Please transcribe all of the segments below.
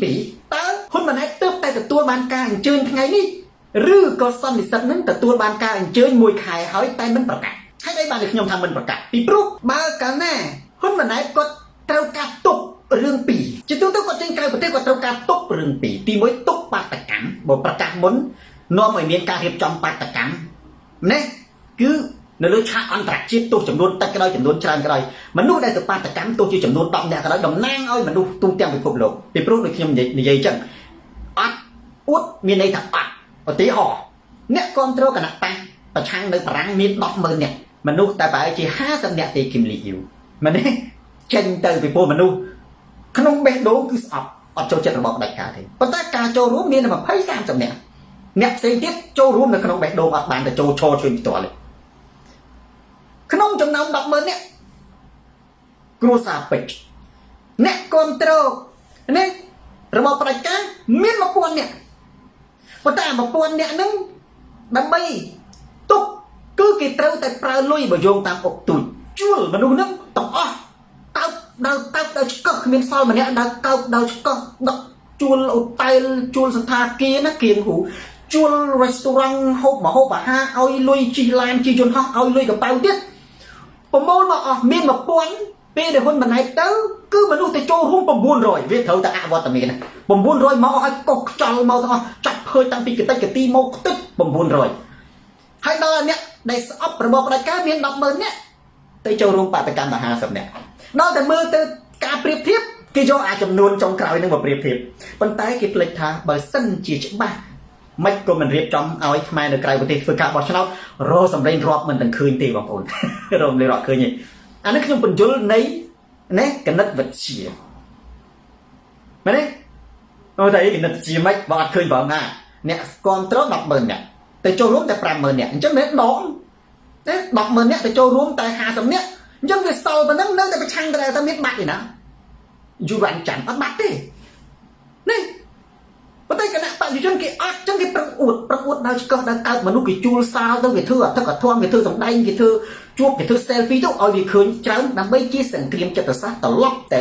ปีตาคนมันให้เติบแต่ตัวบานกาเจิญไงนี่หรือก็ซ่อนในสัตว์นั้นแต่ตัวบานกาเจิญมวยขายหอยแต่มันประกาศให้ได้บานเด็กยมทำมันประกาศปีปลุกมากันแน่คนมันไหนก็เต้าการตกเรื่องปีจะต้องก็จึงกลายประเทศก็เต้าการตกเรื่องปีตีมวยตกปาตกรรมบอกประกาศมุนน้อมไอเมียนการเรียบจอมปาตกรรมเนี่ยคือในเรื่องชาอันตรายชีพตัวจำนวนแต่ก็ได้จำนวนชราก็ได้มันนู่นได้ตัวปาตกรรมตัวที่จำนวนดอกเนี่ยก็ได้ดอกนั่งเอามันดูตุ้งเตียงไปพบโลกปีปลุกในขยมในใจจังอัดอุดมีในถักอัดปฏิห่อเนี่ยก้อนเท่ากันนะแต่ประชังในพลังมีดอกมือเนี่ยมันนู่แต่ไปจี50เนี่ยตีกิมลีอยู่มันเนี่ยเช่นเตยไปพบมันนู่ขนมเบโดคืออับอัดโจเจตระบอกได้กาทีปัตตากาโจรู้มีนะแบบให้30เนี่ยเสียงเทียบโจรู้ในขนมเบโดอัดบานแต่โจโชช่วยตัวเลยขนมจำนำดอกมือเนี่ยกลัวสาปิดเนี่ยก้อนเท่าเนี่ยระบบประกันมีมาปวนเนี่ยพอแต่มาปวนเนี่ยนึงดับใบตุกคือกิเต้าแต่ปลาลุยบ่โยงตามอกตุ่นจุลมาดูนึงต้องอ๋อเต้าดาวก็มีซอยมาเนี่ยดาวก็ดอกจุลอุตัยจุลสันทาเกียนะเกียงหูจุลรีสอร์ทหอบมาฮะเอาลุยจีลานจีจนฮะเอาลุยกับเปล่าเด็ดผมมองมาอ๋อมีมาปวนเป้เดี๋ยวคนมันไหนเต้าคือมันดูแต่โจรุ่งผมบุญรอยเวทเท่าแต่อาวตมีนะผมบุญรอยมาให้กจลมาต้องจับเพยตั้งปีกระตีโมกตึ๊บผมบุญรอยให้เดินเนี่ยในอัพระบบรายการเมียนดอกเมินเนี่ยแต่โจรุ่งปฏิการมหาสมเนี่ยนอกจากมือแต่การเปรียบเทียบกิโยอาจจำนวนจงกล่าวนึงว่าเปรียบเทียบปัญไตกิจเล็กทางบริษัทจีจบ้าไม่ก็มันเรียบจอมเอาไอ้ทำไมในไกลประเทศฝึกการบอกชนะรอสำเร็จรอบมันตั้งคืนตีบางคนรวมเลยรอบคืนนี่อันนี้คือเป็นจุลในเนี่ยกันนัดวัดเชียมาเนี่ยเราthấyกันนัดเชียไม่บอกคืนบอกง่าเนี่ยก่อนเติร์ดดอกเมินเนี่ยแต่โจร่วมแต่ปรามเมินเนี่ยจังเนี่ยน้องเนี่ยดอกเมินเนี่ยแต่โจร่วมแต่หาสำเนี่ยจังcái sau mà nóแต่ไปช่างแต่ta biếtบัตรนี่นะอยู่รันจันทร์บัตรดินี่ประเทศกันนะปัจจุบันกี่อัดจังกี่ประอุดดาวก็ดาวเกิดมนุษย์กี่จูลซาวต้องกี่เถื่อถ้ากับทวงกี่เถื่อสองได้กี่เถื่อจูบกี่เถื่อเซลฟี่ต้องเอากี่คืนจังนำไปชี้สังเกตจะตัดซะตลอดแต่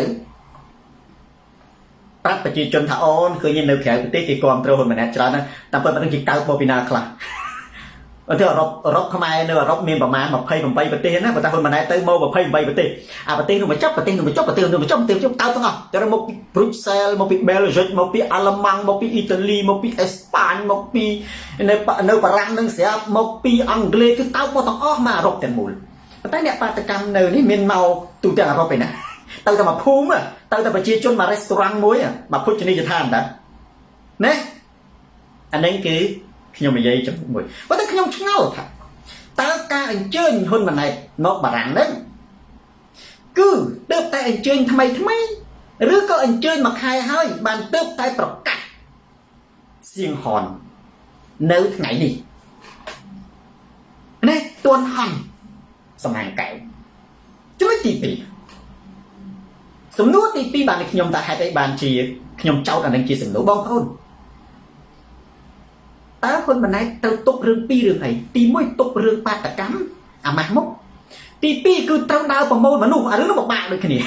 ปัจจุบันถ้าอ่อนคือยังในแขกประเทศกี่กองเท่าคนมันนะจังนะแต่เปิดมันต้องกี่เก้าโมบินาคลาเธอรบขมายเนื้อรบเมียนประมาณแบบเพย์ผมไปประเทศนะแต่คนมันได้เติมโมแบบเพย์ไปประเทศประเทศหนูมาจับประเทศหนูมาจับประเทศหนูมาจับประเทศจับเต้าตั้งอ่ะแต่เราโมปีบรุเซลโมปีเบลจิกโมปีอัลมังโมปีอิตาลีโมปีเอสปานโมปีในฝรั่งนั่งเสียโมปีอังกฤษคือเต้าโมต้องออกมารบแต่มูลแต่เนี่ยปาตกรรมเนื้อนี่เมียนเมาตัวแต่รบไปนะเต้าแต่มาพุ่มอ่ะเต้าแต่ไปเชี่ยวชนมารีสอร์ทมวยอ่ะมาพูดชนิดจะทานนะเนี่ยอันนี้คือขยมใหญ่จังมวยว่าแต่ขยมเงาค่ะตาการอันเชิญคนมันไหนนอกบารังนั้นคือเติบแต่อันเชิญทำไมหรือก็อันเชิญมาใครให้บานเติบแต่ประกาศเสียงหอนเนื้อไงนี่นี่ตัวหันสมัยเก่าจะไม่ตีปีสมนุตีปีบานในขยมตาให้ไปบานชีขยมเจ้ากันดังชีสมนุบ้องพ้นตาคนมันไหนเต้าตกเรื่องปีเรื่องไหนตีมวยตกเรื่องปาตกรรมมามุกตีปีคือเต้าดาวประโมทมนุษย์เรื่องบอกบาเลยขี้นี่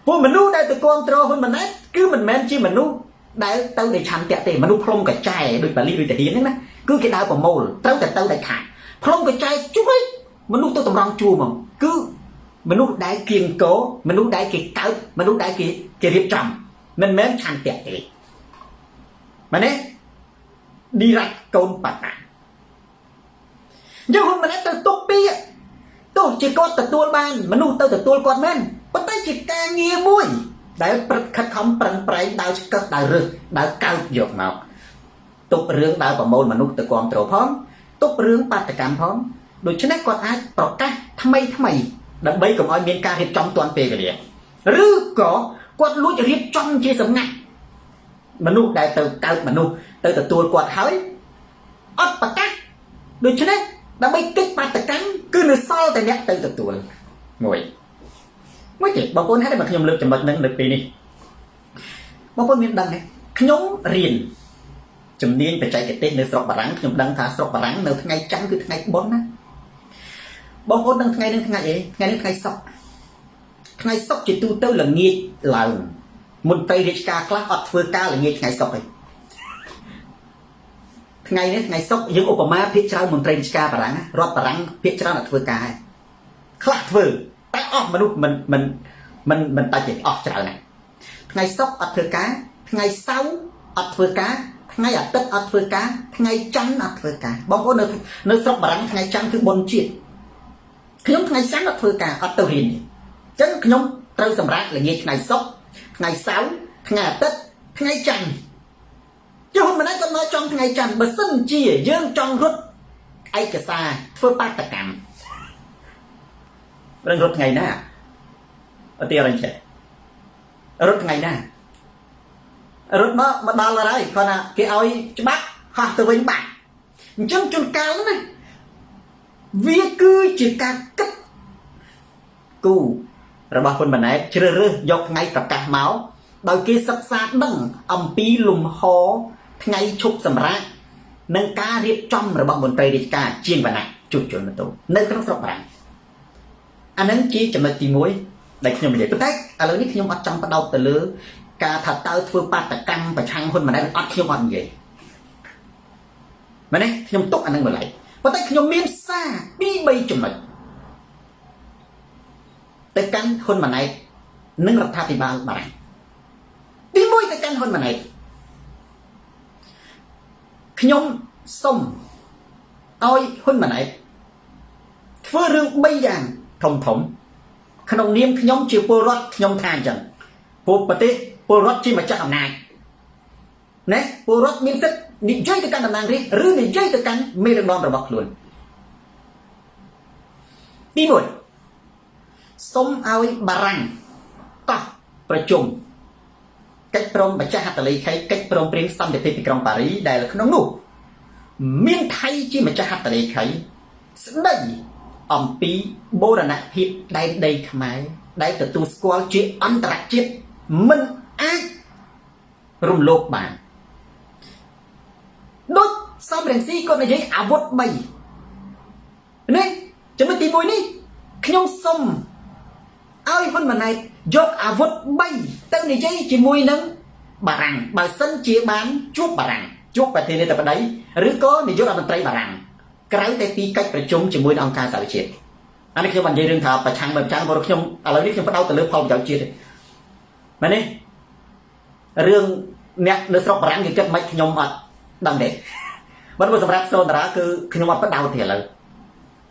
พวกมนุษย์ได้แต่กองโตรคนมันไหนคือมันแม้นชีมนุษย์ได้เต้าได้ชันเตะเตะมนุษย์พรมกับใจโดยปริโดยแต่เห็นนั่นนะคือcáiดาวประโมทเต้าได้ขาดพรมกับใจจุ๊ยมนุษย์ตัวตำรองจูมั้งคือมนุษย์ได้เกียงโกมนุษย์ได้เกี่ยเต้ามนุษย์ได้เกี่ยเรียบจำมันแม้นชันเตะเตะมาเนี่ยđi ra câu bạc à nhưng hôm mà tôi tốt bi tôi chỉ có từ tua ban mà nu tôi từ tua con men bắt tay chỉ ca nghe mùi đại khát không bằng bảy đào cất đào rừng đào cao dọc nào tục rừng đào vào môn mà nu từ con trâu phóng tục rừng bạc từ cam phóng đôi chân con ai tọt ca tham mày đặng bấy cùng ai miền ca hiệp trong toàn về cái gì rứ có quạt lúa hiệp trong chia sớm ngay mà nu đại từ cao mà nu từตัวกวาดหายอัดปากกาโดยฉะนั้นเราไม่คิดปาตะกันคือเนื้อซอลแต่เนี้ยtừตัวงวยไม่เจ็บบางคนให้ได้มาขยมเลือกจำนวนหนึ่งในปีนี้บางคนมีดังไงขยมเรียนจำเนียนไปใจเต้นในสระบารังขยมดังท่าสระบารังในทั้งไงจังคือทั้งไงบนนะบางคนดังทั้งไงเอ๋ไงทั้งไงซอกทั้งไงซอกจิตตัวเต้าหลังเงียเหล่า មន្ត្រីរាជការខ្លះអត់ធ្វើការល្ងាចថ្ងៃសុក្រឯងថ្ងៃនេះថ្ងៃសុក្រយើងឧបមាភាគច្រើនមន្ត្រីរាជការបារាំងរដ្ឋបារាំងភាគច្រើនអត់ធ្វើការហើយខ្លះធ្វើតែអស់មនុស្សមិនតែជាអស់ច្រើនណាស់ថ្ងៃសុក្រអត់ធ្វើការថ្ងៃសៅរ៍អត់ធ្វើការថ្ងៃអាទិត្យអត់ធ្វើការថ្ងៃច័ន្ទអត់ធ្វើការបងប្អូននៅស្រុកបារាំងថ្ងៃច័ន្ទគឺបុណ្យជាតិខ្ញុំថ្ងៃច័ន្ទអត់ធ្វើការអត់ទៅរៀនទេអញ្ចឹងខ្ញុំត្រូវសម្រាប់ល្ងាចថ្ងៃសុក្រថ្ងៃសៅរ៍ថ្ងៃអាទិត្យថ្ងៃច័ន្ទចុះមិនអាចគាត់មកចង់ថ្ងៃច័ន្ទបើសិនជាយើងចង់រត់ឯកសារធ្វើបាតកម្មរឿងរត់ថ្ងៃណាអត់ទេអរចេះរត់ថ្ងៃណារត់មកដល់ហើយគាត់ថាគេឲ្យច្បាប់ហោះទៅវិញបាត់អញ្ចឹងជួនកាលណាវាគឺជាការគិតគូរបស់ហ៊ុនម៉ាណែតជ្រើសរើសយកថ្ងៃប្រកាសមកដោយគេសិក្សាដឹងអំពីលំហថ្ងៃឈប់សម្រាកនិងការរៀបចំរបស់មន្ត្រីរាជការជាងវណ្ណៈជួសជុលម៉ូតូនៅក្នុងស្រុកបារាំងអានឹងជាចំណុចទី1ដែលខ្ញុំនិយាយប៉ុន្តែឥឡូវនេះខ្ញុំអត់ចង់បដោតទៅលើការថាតើធ្វើបាតកម្មប្រឆាំងហ៊ុនម៉ាណែតអត់ខ្ញុំអត់និយាយមែនទេខ្ញុំទុកអានឹងម្ល៉េះប៉ុន្តែខ្ញុំមានសារ2-3ចំណុចទៅកាន់ហ៊ុនម៉ាណែតនិងរដ្ឋាភិបាលបារាំងទី1ទៅកាន់ហ៊ុនម៉ាណែតខ្ញុំសុំឲ្យហ៊ុនម៉ាណែតធ្វើរឿង3យ៉ាងធំក្នុងនាមខ្ញុំជាពលរដ្ឋខ្ញុំថាអញ្ចឹងពលប្រទេសពលរដ្ឋជាម្ចាស់អំណាចណាពលរដ្ឋមានសិទ្ធិនិយាយទៅកាន់តំណាងរាស្ត្រឬនិយាយទៅកាន់មេដឹកនាំរបស់ខ្លួនទី1សូមឲ្យបារាំងកោះប្រជុំកិច្ចព្រមម្ចាស់ហត្ថលេខីកិច្ចព្រមព្រៀងសន្តិភាពទីក្រុងប៉ារីដែលក្នុងនោះមានថៃជាម្ចាស់ហត្ថលេខីស្ដីអំពីបូរណភាពដែនដីខ្មែរដែលទទួលស្គាល់ជាអន្តរជាតិមិនអាចរំលោភបានដូចសំរងស៊ីគាត់និយាយអាវុធ3នេះចំណុចទី1នេះខ្ញុំសុំឲ្យហ៊ុនម៉ាណែតយកអាវុធ3ទៅនិយាយជាមួយនឹងបារាំងបើសិនជាបានជួបបារាំងជួបប្រធានាធិបតីឬក៏នាយករដ្ឋមន្ត្រីបារាំងក្រៅតែពីកិច្ចប្រជុំជាមួយនឹងអង្គការសហជាតិអានេះខ្ញុំបាននិយាយរឿងថាប្រឆាំងមិនប្រឆាំងព្រោះខ្ញុំឥឡូវនេះខ្ញុំបដោតទៅលើផលប្រយោជន៍ជាតិមែនទេរឿងអ្នកនៅស្រុកបារាំងគេគិតមិនខ្ញុំអត់ដឹងទេបើសម្រាប់សូនតារាគឺខ្ញុំអត់បដោតទេឥឡូវ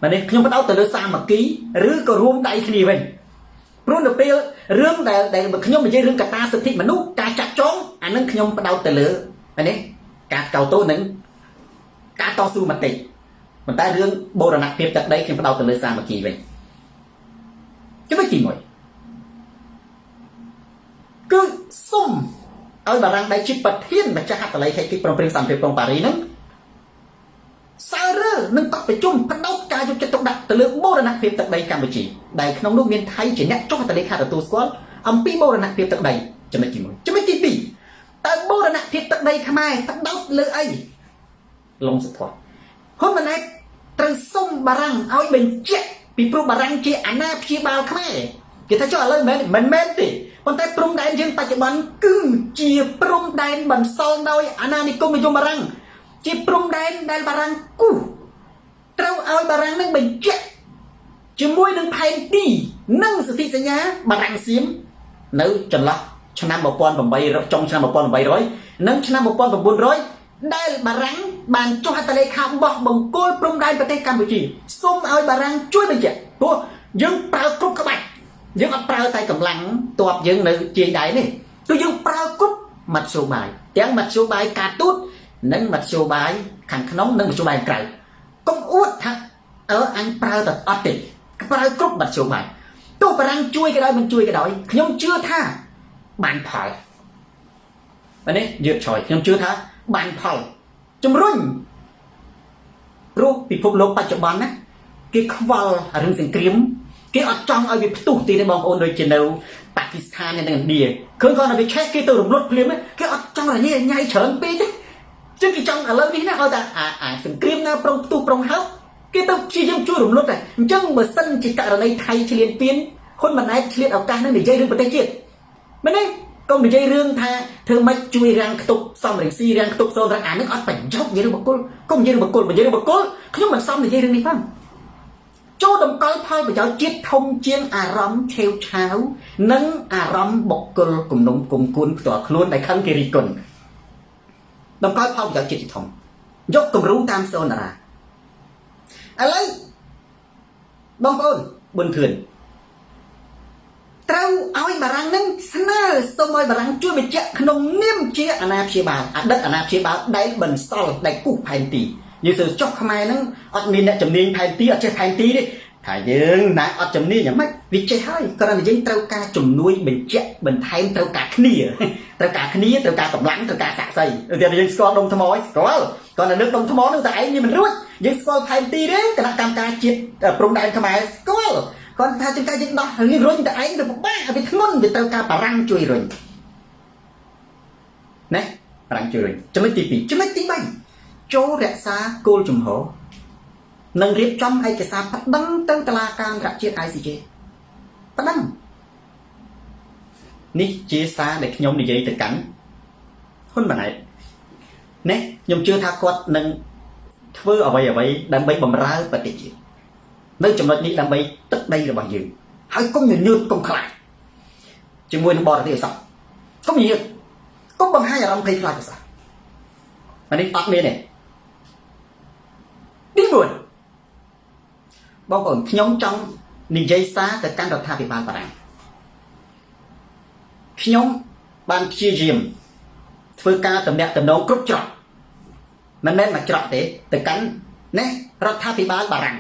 មែនទេខ្ញុំបដោតទៅលើសាមគ្គីឬក៏រួមដៃគ្នាវិញព្រោះនៅពេលរឿងដែលខ្ញុំនិយាយរឿងកត្តាសិទ្ធិមនុស្សការចាត់ចងអានឹងខ្ញុំបដោតទៅលើមែនទេការកោតទោសនឹងការតស៊ូមតិប៉ុន្តែរឿងបូរណភាពទឹកដីខ្ញុំបដោតទៅលើសាមគ្គីវិញចំណុចទី1គឺសុំឲ្យបារាំងដែលជាប្រធានម្ចាស់ហត្ថលេខីកិច្ចព្រមព្រៀងសន្តិភាពក្រុងប៉ារីហ្នឹងសាររើនឹងកក់ប្រជុំបដោតការយកចិត្តទុកដាក់ទៅលើបូរណភាពទឹកដីកម្ពុជាដែលក្នុងនោះមានថៃជាអ្នកចុះហត្ថលេខាទទួលស្គាល់អំពីបូរណភាពទឹកដីចំណុចទី1ចំណុចទី2តើបូរណភាពទឹកដីខ្មែរបដោតលើអីលងសុភ័ណ្ឌហ៊ុនម៉ាណែតត្រូវសុំបារាំងឲ្យបញ្ជាក់ពីព្រោះបារាំងជាអាណាព្យាបាលខ្មែរគេថាចុះឥឡូវមិនមែនទេប៉ុន្តែព្រំដែនយើងបច្ចុប្បន្នគឺជាព្រំដែនបន្សល់ដោយអាណានិគមនិយមបារាំងជាព្រំដែនដែលបារាំងគូសត្រូវឲ្យបារាំងនឹងបញ្ជាក់ជាមួយនឹងផែនទីនិងសន្ធិសញ្ញាបារាំងសៀមនៅចន្លោះឆ្នាំ1800ចុងឆ្នាំ1800និងឆ្នាំ1900ដែលបារាំងបានចុះហត្ថលេខាបោះបង្គោលព្រំដែនប្រទេសកម្ពុជាសូមឲ្យបារាំងជួយបញ្ជាក់ព្រោះយើងប្រើគ្រប់ក្បាច់យើងអត់ប្រើតែកម្លាំងទ័ពយើងនៅជាយដៃនេះគឺយើងប្រើគ្រប់មធ្យោបាយទាំងមធ្យោបាយការទូតនិងមធ្យោបាយខាងក្នុងនិងមធ្យោបាយក្រៅកុំអួតថាអញប្រើតែអត់ទេប្រើគ្រប់មធ្យោបាយទោះបារាំងជួយក៏ដោយមិនជួយក៏ដោយខ្ញុំជឿថាបានផលបែរនេះយឺតឆយខ្ញុំជឿថាបានផលជំរុញព្រោះពិភពលោកបច្ចុប្បន្នណាគេខ្វល់រឿងសង្គ្រាមគេអត់ចង់ឲ្យវាផ្ទុះទីទេបងប្អូនដូចជានៅប៉ាគីស្ថាននិងឥណ្ឌាឃើញគាត់ទៅវាឆេះគេទៅរំលត់ភ្លាមគេអត់ចង់រញ៉េញ៉ៃច្រើនពេកទេចឹងគេចង់ឥឡូវនេះណាឲ្យតែអាសង្គ្រាមណាប្រុងផ្ទុះប្រុងហោកគេទៅព្យាយាមជួយរំលត់តែអញ្ចឹងបើសិនជាករណីថៃឆ្លៀនពៀនហ៊ុនម៉ាណែតឆ្លៀតឱកាសនឹងនិយាយរឿងប្រទេសជាតិមែនទេ កុំនិយាយរឿងថាធ្វើម៉េចជួយរាំងខ្ទប់សំរងស៊ីរាំងខ្ទប់សូនអានឹងអត់ប្រយោជន៍និយាយរឿងបកគលកុំនិយាយរឿងបកគលនិយាយរឿងបកគលខ្ញុំមិនសមនិយាយរឿងនេះផងចូលតម្កល់ផលប្រយោជន៍ជាតិធំជាងអារម្មណ៍ឆេវឆាវនិងអារម្មណ៍បកគលគំនុំគុំគួនផ្ទាល់ខ្លួនដែលខឹងគេរិះគន់តម្កល់ផលប្រយោជន៍ជាតិធំយកគំរូតាមសូនារាឥឡូវបងប្អូនប៊ុនធឿនត្រូវឲ្យបារាំងនឹងស្នើសូមឲ្យបារាំងជួយបញ្ជាក់ក្នុងនាមជាអាណាព្យាបាលអតីតអាណាព្យាបាលដែលបន្សល់ដែលគូសផែនទីយើងទៅចុះខ្មែរហ្នឹងអត់មានអ្នកជំនាញផែនទីអត់ចេះផែនទីទេថាយើងណាអត់ជំនាញយ៉ាងម៉េចវាចេះហើយគ្រាន់តែយើងត្រូវការជំនួយបញ្ជាក់បន្ថែមត្រូវការគ្នាត្រូវការកម្លាំងត្រូវការសាក់សីតែយើងស្គាល់ដុំថ្មស្គាល់គ្រាន់តែលើកដុំថ្មនោះតែឯងវាមិនរួចយើងស្គាល់ផែនទីទេគណៈកម្មការជាតិព្រំដែនខ្មែរស្គាល់គាត់ថាជាងការយើងដោះរឿងរុញតែឯងទៅពិបាកវាធ្ងន់វាត្រូវការបារាំងជួយរុញណាបារាំងជួយរុញចំណុចទី2ចំណុចទី3ចូលរក្សាគោលជំហរនិងរៀបចំឯកសារប្តឹងទៅតុលាការអន្តរជាតិ ICJ ប្តឹងនេះជាសារដែលខ្ញុំនិយាយទៅកាន់ហ៊ុនម៉ាណែតណាខ្ញុំជឿថាគាត់នឹងធ្វើអ្វីដើម្បីបម្រើប្រទេសជាតិនៅចំណុចនេះដើម្បីទឹកដីរបស់យើងហើយកុំញញើតកុំខ្លាចជាមួយនឹងបរទេសអសោះកុំញញើតកុំបង្ហាញអារម្មណ៍ភ័យខ្លាចអសោះអានេះអត់មានទេទី1បងប្អូនខ្ញុំចង់និយាយសារទៅកាន់រដ្ឋាភិបាលបារាំងខ្ញុំបានព្យាយាមធ្វើការតំណាក់តំណងគ្រប់ច្រកមិនមែនមួយច្រកទេទៅកាន់ណារដ្ឋាភិបាលបារាំង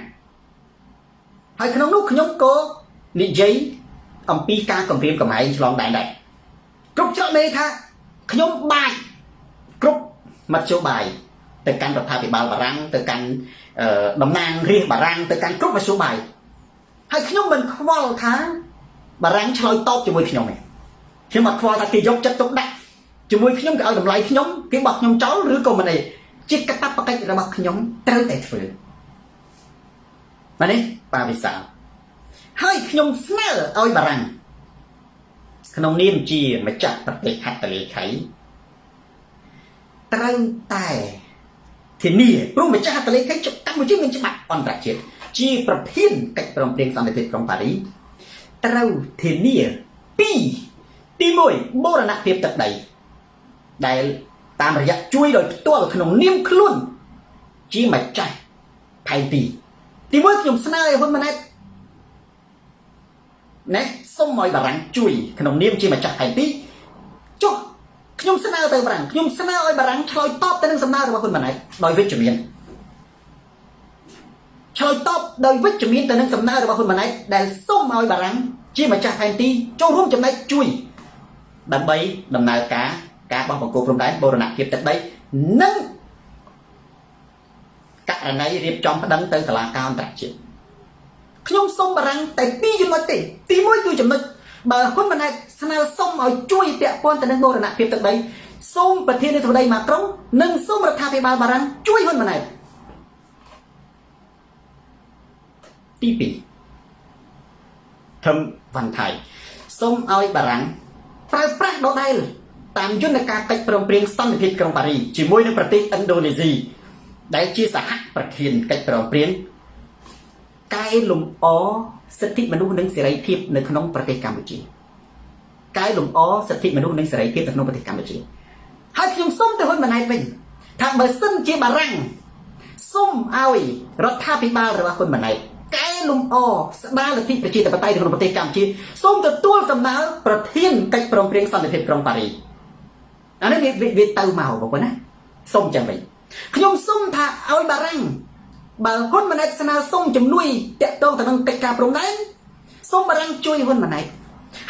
ហើយក្នុងនោះខ្ញុំក៏និយាយអំពីការគម្រាមកំហែងឆ្លងដែនដែរគ្រប់ច្រកមេថាខ្ញុំបាច់គ្រប់មធ្យោបាយទៅកាន់រដ្ឋាភិបាលបារាំងទៅកាន់តំណាងរាស្ត្របារាំងទៅកាន់គ្រប់មធ្យោបាយហើយខ្ញុំមិនខ្វល់ថាបារាំងឆ្លើយតបជាមួយខ្ញុំទេខ្ញុំអត់ខ្វល់ថាគេយកចិត្តទុកដាក់ជាមួយខ្ញុំគេឲ្យតម្លៃខ្ញុំគេបោះខ្ញុំចោលឬក៏មិនទេជាកាតព្វកិច្ចរបស់ខ្ញុំត្រូវតែធ្វើបាទនេះបាវិសាលហើយខ្ញុំស្នើឲ្យបារាំងក្នុងនាមជាម្ចាស់ប្រទេសហត្ថលេខីត្រូវតែធានាព្រោះម្ចាស់ហត្ថលេខីកម្ពុជាមានច្បាប់អន្តរជាតិជាប្រធានកិច្ចព្រមព្រៀងសន្តិភាពក្រុងប៉ារីសត្រូវធានាពីទី1បូរណភាពទឹកដីដែលតាមរយៈជួយដោយផ្ទាល់ក្នុងនាមខ្លួនជាម្ចាស់ផែនទីទី1ខ្ញុំស្នើឲ្យហ៊ុនម៉ាណែតណែសូមឲ្យបារាំងជួយក្នុងនាមជាម្ចាស់ផែនទីចុះខ្ញុំស្នើទៅបារាំងខ្ញុំស្នើឲ្យបារាំងឆ្លើយតបទៅនឹងសំណើរបស់ហ៊ុនម៉ាណែតដោយវិជ្ជមានឆ្លើយតបដោយវិជ្ជមានទៅនឹងសំណើរបស់ហ៊ុនម៉ាណែតដែលសូមឲ្យបារាំងជាម្ចាស់ផែនទីចូលរួមចំណែកជួយដើម្បីដំណើរការបោះបង្គោលព្រំដែនបូរណភាពទឹកដីនិងករណីរៀបចំប្តឹងទៅតុលាការអន្តរជាតិខ្ញុំសូមបារាំងតែ2ចំណុចទេទី1គឺចំណុចបើហ៊ុនម៉ាណែតស្នើសុំឲ្យជួយពាក់ព័ន្ធទៅនឹងបូរណភាពទឹកដីសូមប្រធានាធិបតីម៉ាក្រុងនិងសូមរដ្ឋាភិបាលបារាំងជួយហ៊ុនម៉ាណែតទី2ធំវ៉ាន់ថៃសូមឲ្យបារាំងប្រើប្រាស់ដដែលតាមយន្តការកិច្ចព្រមព្រៀងសន្តិភាពក្រុងប៉ារីសជាមួយនឹងប្រទេសឥណ្ឌូនេស៊ីដែលជាសហប្រធានកិច្ចព្រមព្រៀងកែលម្អសិទ្ធិមនុស្សនិងសេរីភាពនៅក្នុងប្រទេសកម្ពុជាកែលម្អសិទ្ធិមនុស្សនិងសេរីភាពនៅក្នុងប្រទេសកម្ពុជាហើយខ្ញុំសូមទៅហ៊ុនម៉ាណែតវិញថាបើសិនជាបារាំងសូមឲ្យរដ្ឋាភិបាលរបស់ហ៊ុនម៉ាណែតកែលម្អស្ដារលទ្ធិប្រជាធិបតេយ្យនៅក្នុងប្រទេសកម្ពុជាសូមទទួលសំណើប្រធានកិច្ចព្រមព្រៀងសន្តិភាពក្រុងប៉ារីសអានេះវាទៅមកបងប្អូនណាសូមចឹងវិញខ្ញុំសូមថាឲ្យបារាំងបើហ៊ុនម៉ាណែតស្នើសុំជំនួយតាក់ទងទៅនឹងកិច្ចការព្រំដែនសូមបារាំងជួយហ៊ុនម៉ាណែត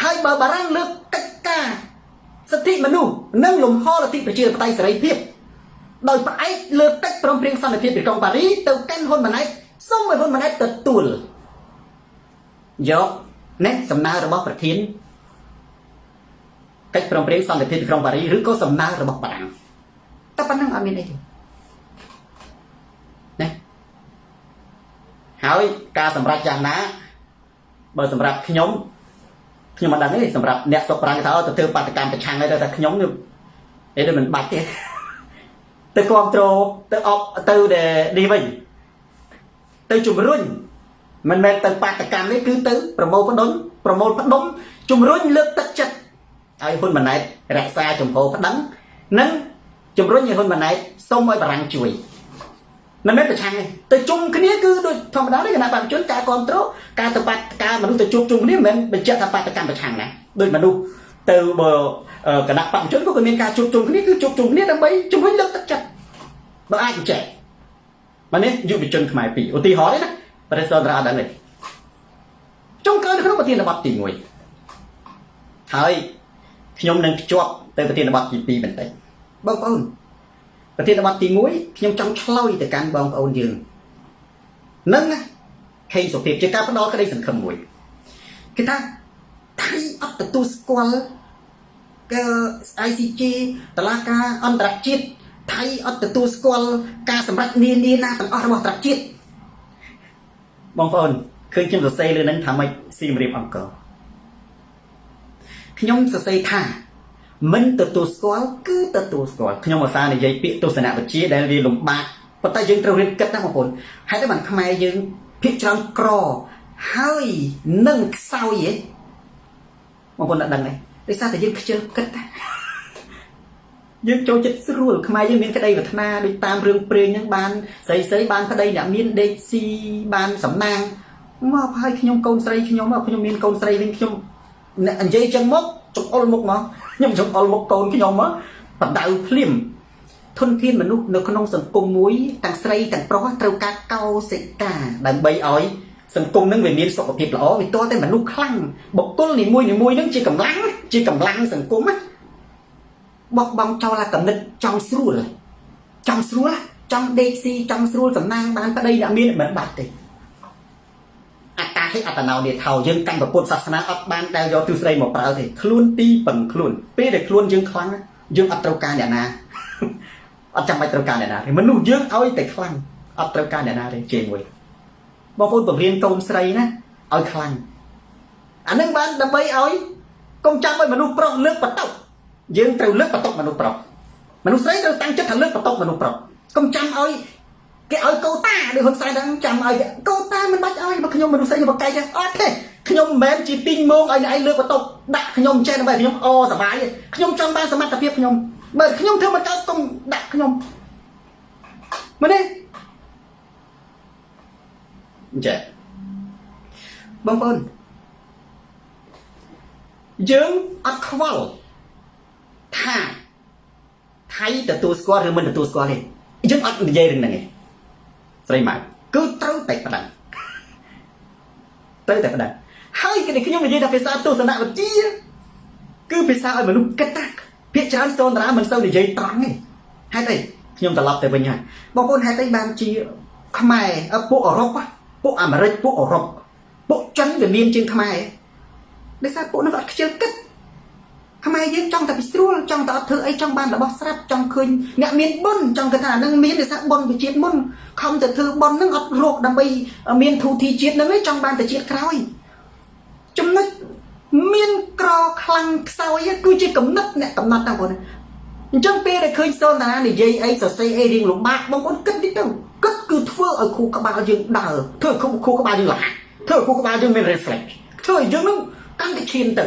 ហើយបើបារាំងលើកកិច្ចការសិទ្ធិមនុស្សនិងលំហលទ្ធិប្រជាធិបតេយ្យសេរីភាពដោយផ្អែកលើកិច្ចព្រមព្រៀងសន្តិភាពទីក្រុងប៉ារីសទៅកាន់ហ៊ុនម៉ាណែតសូមឲ្យហ៊ុនម៉ាណែតទទួលយកណែសំណើរបស់ប្រធានកិច្ចព្រមព្រៀងសន្តិភាពទីក្រុងប៉ារីសឬក៏សំណើរបស់បារាំងតែប៉ុណ្្នឹងអត់មានអីទេណាហើយការសម្រេចយ៉ាងណាបើសម្រាប់ខ្ញុំ ខ្ញុំមិនដឹងទេសម្រាប់អ្នកសុកប្រាំងគេថាទៅធ្វើបាតកម្មប្រឆាំងហើយតែខ្ញុំនេះដូចមិនបាច់ទេទៅគ្រប់គ្រងទៅអបទៅនេះវិញទៅជំរុញមិនមែនទៅបាតកម្មនេះគឺទៅប្រមូលផ្ដុំជំរុញលើកទឹកចិត្តឲ្យហ៊ុនម៉ាណែតរក្សាចំហប្តឹងនិងជំរុញឲ្យហ៊ុនម៉ាណែតសូមឲ្យបារាំងជួយមិនមែនប្រឆាំងទេទៅជុំគ្នាគឺដូចធម្មតាទេគណៈបព្វជិការគ្រប់គ្រងការទៅបាតការមនុស្សទៅជួបជុំគ្នាមិនមែនបញ្ជាក់ថាបាតកម្មប្រឆាំងណាដូចមនុស្សទៅបើគណៈបព្វជិក៏មានការជួបជុំគ្នាគឺជួបជុំគ្នាដើម្បីជំរុញលើកទឹកចិត្តបើអាចបញ្ជាក់មកនេះយុវជនខ្មែរពីរឧទាហរណ៍ទេណាប្រទេសសន្តានដឹងទេចុងក្រោយនៅក្នុងប្រធានបទទី1ហើយខ្ញុំនឹងភ្ជាប់ទៅប្រធានបទទី2បន្តិចបងប្អូនប្រធានបទទី1ខ្ញុំចង់ឆ្លើយទៅកាន់បងប្អូនយើងនឹងខេងសុភាពជាការផ្ដល់ក្តីសង្ឃឹមមួយគេថាថៃអត់ទទួលស្គាល់គឺ ICJ តុលាការអន្តរជាតិថៃអត់ទទួលស្គាល់ការសម្រេចនានាណាទាំងអស់របស់អន្តរជាតិបងប្អូនឃើញខ្ញុំសរសេរលើនឹងថាម៉េចស៊ីមរៀបអង្គរខ្ញុំសរសេរថាមិនទទួលស្គាល់គឺទទួលស្គាល់ខ្ញុំឧស្សាហ៍និយាយពាក្យទស្សនវិជ្ជាដែលវាលំបាកប៉ុន្តែយើងត្រូវរៀនគិតណាបងប្អូនហេតុតែបានខ្មែរយើងភាគច្រើនក្រហើយនឹងខ្សោយហ៎បងប្អូនដឹងទេដោយសារតែយើងខ្ជិលគិតយើងចូលចិត្តស្រួលខ្មែរយើងមានក្តីប្រាថ្នាដូចតាមរឿងព្រេងហ្នឹងបានស្រីបានប្តីអ្នកមានដេកស៊ីបានសំណាងមកហើយខ្ញុំកូនស្រីខ្ញុំមានកូនស្រីវិញខ្ញុំនិយាយចឹងមកចង្អុលមុខមកខ្ញុំចង្អុលមុខកូនខ្ញុំមកបដៅភ្លាមធនធានមនុស្សនៅក្នុងសង្គមមួយទាំងស្រីទាំងប្រុសត្រូវការកោសិកាដើម្បីឲ្យសង្គមនឹងវាមានសុខភាពល្អវាទាល់តែមនុស្សខ្លាំងបុគ្គលនីមួយនឹងជាកម្លាំងសង្គមណាបោះបង់ចោលអាកំណត់ចង់ស្រួលចង់ដេកស៊ីចង់ស្រួលសំណាងបានប្តីអ្នកមានមិនបាច់ទេអត្តាហិអត្តនោនេថោយើងកាន់ពុទ្ធសាសនាអត់បានដែលយកទិស្ដីមកប្រើទេខ្លួនទីពឹងខ្លួនពេលដែលខ្លួនយើងខ្លាំងយើងអត់ត្រូវការអ្នកណាអត់ចាំបាច់ត្រូវការអ្នកណាទេមនុស្សយើងឲ្យតែខ្លាំងអត់ត្រូវការអ្នកណាទេជេរមួយបងប្អូនបង្រៀនកូនស្រីណាឲ្យខ្លាំងអានឹងបានដើម្បីឲ្យកុំចាំឲ្យមនុស្សប្រុសលើកបន្ទុកយើងត្រូវលើកបន្ទុកមនុស្សប្រុសមនុស្សស្រីត្រូវតាំងចិត្តថាលើកបន្ទុកមនុស្សប្រុសកុំចាំឲ្យគេឲ្យកូតាដូចហ៊ុនសែនហ្នឹងចាំឲ្យកូតាមិនបាច់ឲ្យមកខ្ញុំមនុស្សស្រីបកកាយទេអត់ទេខ្ញុំមិនមែនជាទីងមងឲ្យអ្នកឯងលើកបន្ទុកដាក់ខ្ញុំចេះដើម្បីខ្ញុំសប្បាយទេខ្ញុំចង់បានសមត្ថភាពខ្ញុំបើខ្ញុំធ្វើមិនកើតកុំដាក់ខ្ញុំមើលនេះចាបងប្អូនយើងអត់ខ្វល់ថាថៃទទួលស្គាល់ឬមិនទទួលស្គាល់ទេយើងអត់និយាយរឿងហ្នឹងទេស្រីម៉ៅគឺត្រូវតែផ្ដឹងហើយគេខ្ញុំនិយាយថាភាសាទស្សនវិជ្ជាគឺភាសាឲ្យមនុស្សគិតតាភាគច្រើនសូនតារាមិនសូវនិយាយត្រង់ទេហេតុអីខ្ញុំត្រឡប់ទៅវិញហើយបងប្អូនហេតុអីបានជាខ្មែរពួកអឺរ៉ុបពួកអាមេរិកពួកអឺរ៉ុបពួកចិនវាមានជាងខ្មែរដោយសារពួកនោះអត់ខ្ជិលគិតខ្មែរយើងចង់តែពីស្រួលចង់តែអត់ធ្វើអីចង់បានរបស់ស្រាប់ចង់ឃើញអ្នកមានបុណ្យចង់គិតថានឹងមានដោយសារបុណ្យជាតិមុនខំទៅធ្វើបុណ្យនឹងអត់រកដើម្បីមានធូធីជាតិនឹងឯងចង់បានតែជាតិក្រោយចំណុចមានក្រខ្លាំងខ្សោយគឺជាកំណត់អ្នកកំណត់ណាបងប្អូនអញ្ចឹងពេលដែលឃើញសូនតារានិយាយអីសរសេរអីរៀងលំបាកបងប្អូនគិតតិចទៅគិតគឺធ្វើឲ្យខួរក្បាលយើងដើរធ្វើឲ្យខួរក្បាលយើងលះធ្វើឲ្យខួរក្បាលយើងមាន reflect ធ្វើឲ្យយើងនឹងកាន់តែឈានទៅ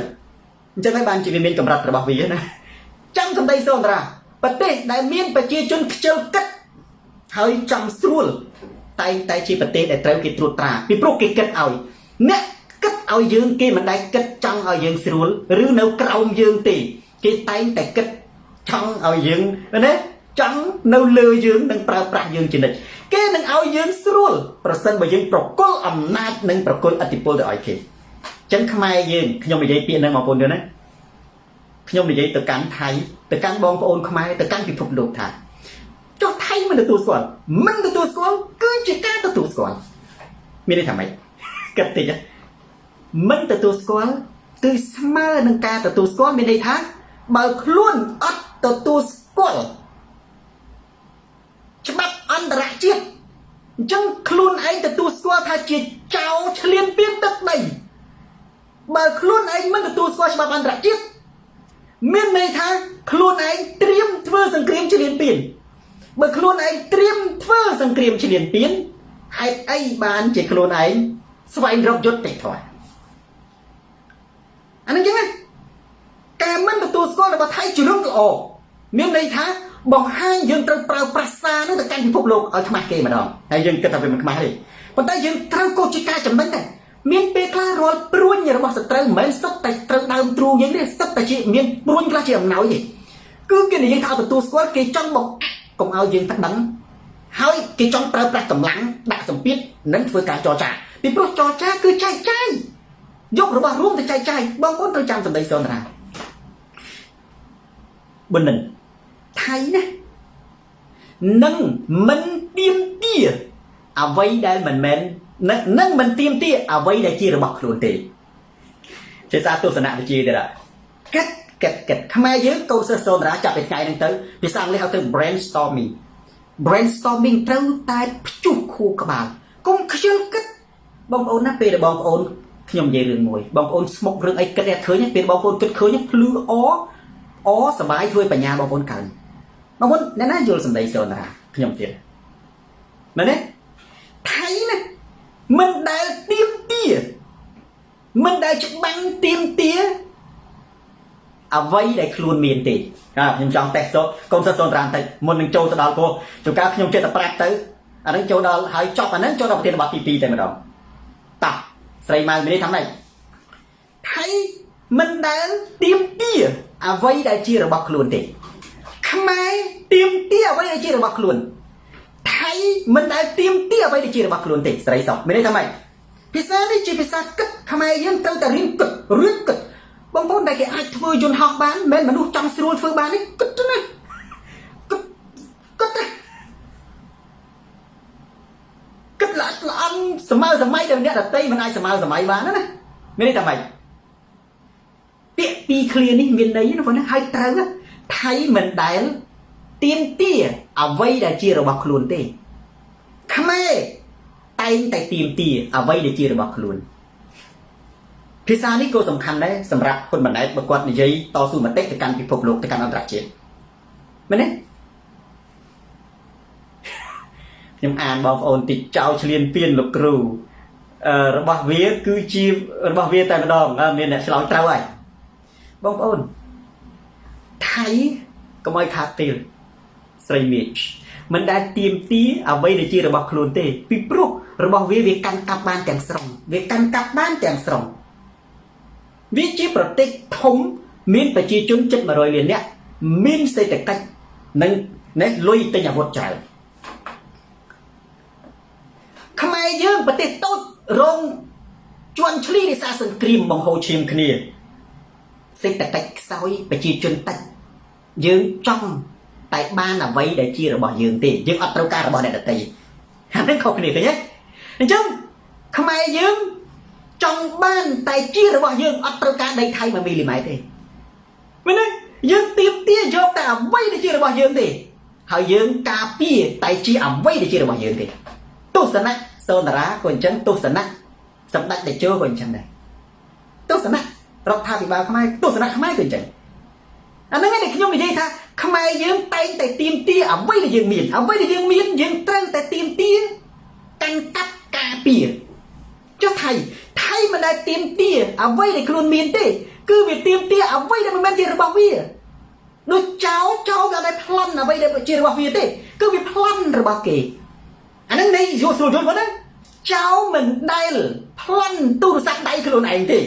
អញ្ចឹងហើយបានជាវាមានកម្រិតរបស់វាណាចាំសម្ដីសូនតារាប្រទេសដែលមានប្រជាជនខ្ជិលគិតហើយចង់ស្រួលតែជាប្រទេសដែលត្រូវគេត្រួតត្រាពីព្រោះគេគិតឲ្យអ្នកគិតឲ្យយើងគេមិនដែលគិតចង់ឲ្យយើងស្រួលឬនៅក្រោមយើងទេគេតែងតែគិតចង់ឲ្យយើងណាចង់នៅលើយើងនឹងប្រើប្រាស់យើងជានិច្ចគេនឹងឲ្យយើងស្រួលប្រសិនបើយើងប្រគល់អំណាចនិងប្រគល់ឥទ្ធិពលទៅឲ្យគេចឹងខ្មែរយើងខ្ញុំនិយាយពាក្យហ្នឹងបងប្អូនយល់ណាខ្ញុំនិយាយទៅកាន់ថៃទៅកាន់បងប្អូនខ្មែរទៅកាន់ពិភពលោកថាចុះថៃមិនទទួលស្គាល់គឺជាការទទួលស្គាល់មានន័យថាម៉េចគិតតិចមិនទទួលស្គាល់គឺស្មើនឹងការទទួលស្គាល់មានន័យថាបើខ្លួនអត់ទទួលស្គាល់ច្បាប់អន្តរជាតិអញ្ចឹងខ្លួនឯងទទួលស្គាល់ថាជាចៅឆ្លៀនពៀនទឹកដី បើខ្លួនឯងមិនទទួលស្គាល់ច្បាប់អន្តរជាតិមានន័យថាខ្លួនឯងត្រៀមធ្វើសង្គ្រាមឈ្លានពានបើខ្លួនឯងត្រៀមធ្វើសង្គ្រាមឈ្លានពានហេតុអីបានជាខ្លួនឯងស្វែងរកយុត្តិធម៌អានឹងចឹងណាការមិនទទួលស្គាល់របស់ថៃជារឿងល្អមានន័យថាបង្ហាញយើងត្រូវប្រើប្រាស់សារនោះទៅកាន់ពិភពលោកឲ្យខ្មាស់គេម្ដងហើយយើងគិតថាវាមិនខ្មាស់ទេប៉ុន្តែយើងត្រូវកោតជាការចំណេញដែរមានពេលខ្លះរាល់ព្រួញរបស់សត្រូវមិនមែនសុទ្ធតែត្រូវដើមទ្រូងយើងទេសុទ្ធតែជាមានព្រួញខ្លះជាអំណោយទេគឺគេនិយាយថាទទួលស្គាល់គេចង់បង្អាក់កុំឲ្យយើងប្តឹងហើយគេចង់ប្រើប្រាស់កម្លាំងដាក់សម្ពាធនិងធ្វើការចរចាពីព្រោះចរចាគឺចែកចាយយករបស់រួមទៅចែកចាយបងប្អូនត្រូវចាំសម្ដីសនរាបនិនថៃណានឹងមិនទៀមទាអ្វីដែលមិនមែននឹងមិនទៀមទាអ្វីដែលជារបស់ខ្លួនទេជាសារទស្សនវិជ្ជាទេកិតខ្មែរយើងកូនសិស្សសនរាចាប់ពីថ្ងៃហ្នឹងទៅភាសាអង់គ្លេសហៅទៅ brainstorming ត្រូវតែព្យុះខួរក្បាលកុំខ្ជិលគិតបងប្អូនណាពេលដែលបងប្អូនខ្ញុំនិយាយរឿងមួយបងប្អូនស្មុករឿងអីគិតតែឃើញពេលបងប្អូនគិតឃើញភ្លឺអសบายធ្វើបញ្ញាបងប្អូនកើនបងប្អូនអ្នកណាយល់សម្ដីសនរាខ្ញុំទៀតមែនទេថៃណាមិនដែលទៀមទាមិនដែលច្បាំងទៀមទាអ្វីដែលខ្លួនមានទេខ្ញុំចង់តេស្តកូនសិស្សសនរាបន្តិចមុននឹងចូលទៅដល់ព្រោះជួនកាលខ្ញុំចិត្តតែប្រាប់ទៅអានឹងចូលដល់ហើយចប់អានឹងចូលដល់ប្រធានបទទី2តែម្ដងតាស្រីម៉ៅមីនេះថាម៉េចថៃមិនដែលទៀមទាអ្វីដែលជារបស់ខ្លួនទេខ្មែរទៀមទាអ្វីដែលជារបស់ខ្លួនថៃមិនដែលទៀមទាអ្វីដែលជារបស់ខ្លួនទេស្រីសោះមានន័យថាម៉េចភាសានេះជាភាសាគិតខ្មែរយើងត្រូវតែរៀនគិតបងប្អូនដែលគេអាចធ្វើយន្តហោះបានមិនមែនមនុស្សចង់ស្រួលធ្វើបានទេគិតណាគិតល្អន់សម័យដែលអ្នកដតីមិនអាចសម័យបានណាមានន័យថាម៉េចពាក្យពីរឃ្លានេះមានន័យណាបងណាហើយត្រូវថៃមិនដែលទៀមទាអ្វីដែលជារបស់ខ្លួនទេខ្មែរតែងតែទៀមទាអ្វីដែលជារបស់ខ្លួនភាសានេះក៏សំខាន់ដែរសម្រាប់ហ៊ុនម៉ាណែតបើគាត់និយាយតស៊ូមតិទៅកាន់ពិភពលោកទៅកាន់អន្តរជាតិមែនទេខ្ញុំអានបងប្អូនតិចចោលឆ្លៀនពៀនលោកគ្រូរបស់វាគឺជារបស់វាតែម្ដងមានអ្នកឆ្លើយត្រូវហើយបងប្អូនថៃកុំឲ្យខាតពេលស្រីមីចមិនដែលទៀមទាអ្វីដែលជារបស់ខ្លួនទេពីព្រោះរបស់វាកាន់កាប់បានទាំងស្រុងវាជាប្រទេសធំមានប្រជាជនជិត100លាននាក់មានសេដ្ឋកិច្ចនិងលុយទិញអាវុធច្រើនខ្មែរយើងប្រទេសតូចរងជន់ឈ្លីដោយសារសង្គ្រាមបង្ហូរឈាមគ្នាសេដ្ឋកិច្ចខ្សោយប្រជាជនតិចយើងចង់តែបានអ្វីដែលជារបស់យើងទេយើងអត់ត្រូវការរបស់អ្នកដទៃអានេះខុសគ្នាឃើញទេអញ្ចឹងខ្មែរយើងចង់បានតែជារបស់យើងអត់ត្រូវការដីថៃ1មីលីម៉ែត្រទេមែនទេយើងទៀមទាយកតែអ្វីដែលជារបស់យើងទេហើយយើងការពារតែជាអ្វីដែលជារបស់យើងទេទស្សនៈសនរាក៏អញ្ចឹងទស្សនៈសម្ដេចតេជោក៏អញ្ចឹងដែរទស្សនៈរដ្ឋាភិបាលខ្មែរទស្សនៈខ្មែរក៏អញ្ចឹងអាហ្នឹងឯងខ្ញុំនិយាយថាខ្មែរយើងតែងតែទៀមទាអ្វីដែលយើងមានយើងត្រូវតែទៀមទាកាន់កាប់ការពារចុះថៃមិនដែលទៀមទាអ្វីដែលខ្លួនមានទេគឺវាទៀមទាអ្វីដែលមិនមែនជារបស់វាដូចចោលក៏តែប្លន់អ្វីដែលជារបស់វាទេគឺវាប្លន់របស់គេអាហ្នឹងនៃយល់ស្រួលយល់ហ្នឹងចោលមិនដែលប្លន់ទូរស័ព្ទដៃខ្លួនឯងទេ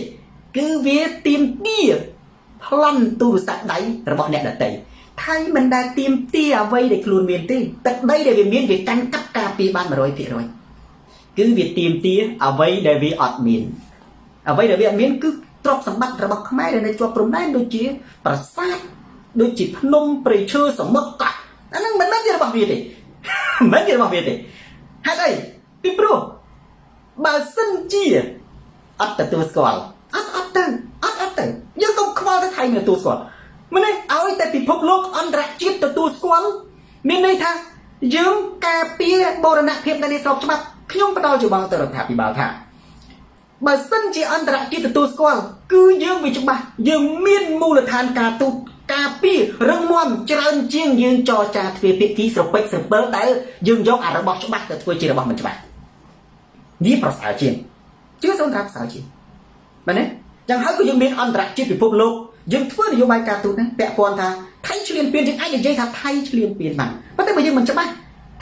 គឺវាទៀមទាប្លន់ទូរស័ព្ទដៃរបស់អ្នកដទៃថៃមិនដែលទៀមទាអ្វីដែលខ្លួនមានទេទឹកដីដែលវាមានវាកាន់កាប់ការពារបាន 100% គឺវាទៀមទាអ្វីដែលវាអត់មានគឺទ្រព្យសម្បត្តិរបស់ខ្មែរដែលនៅជាប់ព្រំដែនដូចជាប្រាសាទដូចជាភ្នំព្រៃឈើសមុទ្រកោះអាហ្នឹងមិនមែនជារបស់វាទេហេតុអីពីព្រោះបើសិនជាអត់ទទួលស្គាល់អត់ទៅយើងកុំខ្វល់ទៅថៃមិនទទួលស្គាល់មិនទេឲ្យតែពិភពលោកអន្តរជាតិទទួលស្គាល់មានន័យថាយើងការពារបូរណភាពនៃស្របច្បាប់ខ្ញុំផ្ដល់យោបល់ទៅរដ្ឋាភិបាលថា បើសិនជាអន្តរជាតិទទួលស្គាល់គឺយើងវាច្បាស់យើងមានមូលដ្ឋានការទូតការពីរឹងមាំច្រើនជាងយើងចរចាទ្វេភាគីស្រពេចស្រពិលដែលយើងយកអារបស់ច្បាស់ទៅធ្វើជារបស់មិនច្បាស់វាប្រសើរជាងជឿសូនថាប្រសើរជាងមែនទេយ៉ាងហើយក៏យើងមានអន្តរជាតិពិភពលោកយើងធ្វើនយោបាយការទូតហ្នឹងពាក់ព័ន្ធថាថៃឈ្លានពានយើងអាចនិយាយថាថៃឈ្លានពានបានប៉ុន្តែបើយើងមិនច្បាស់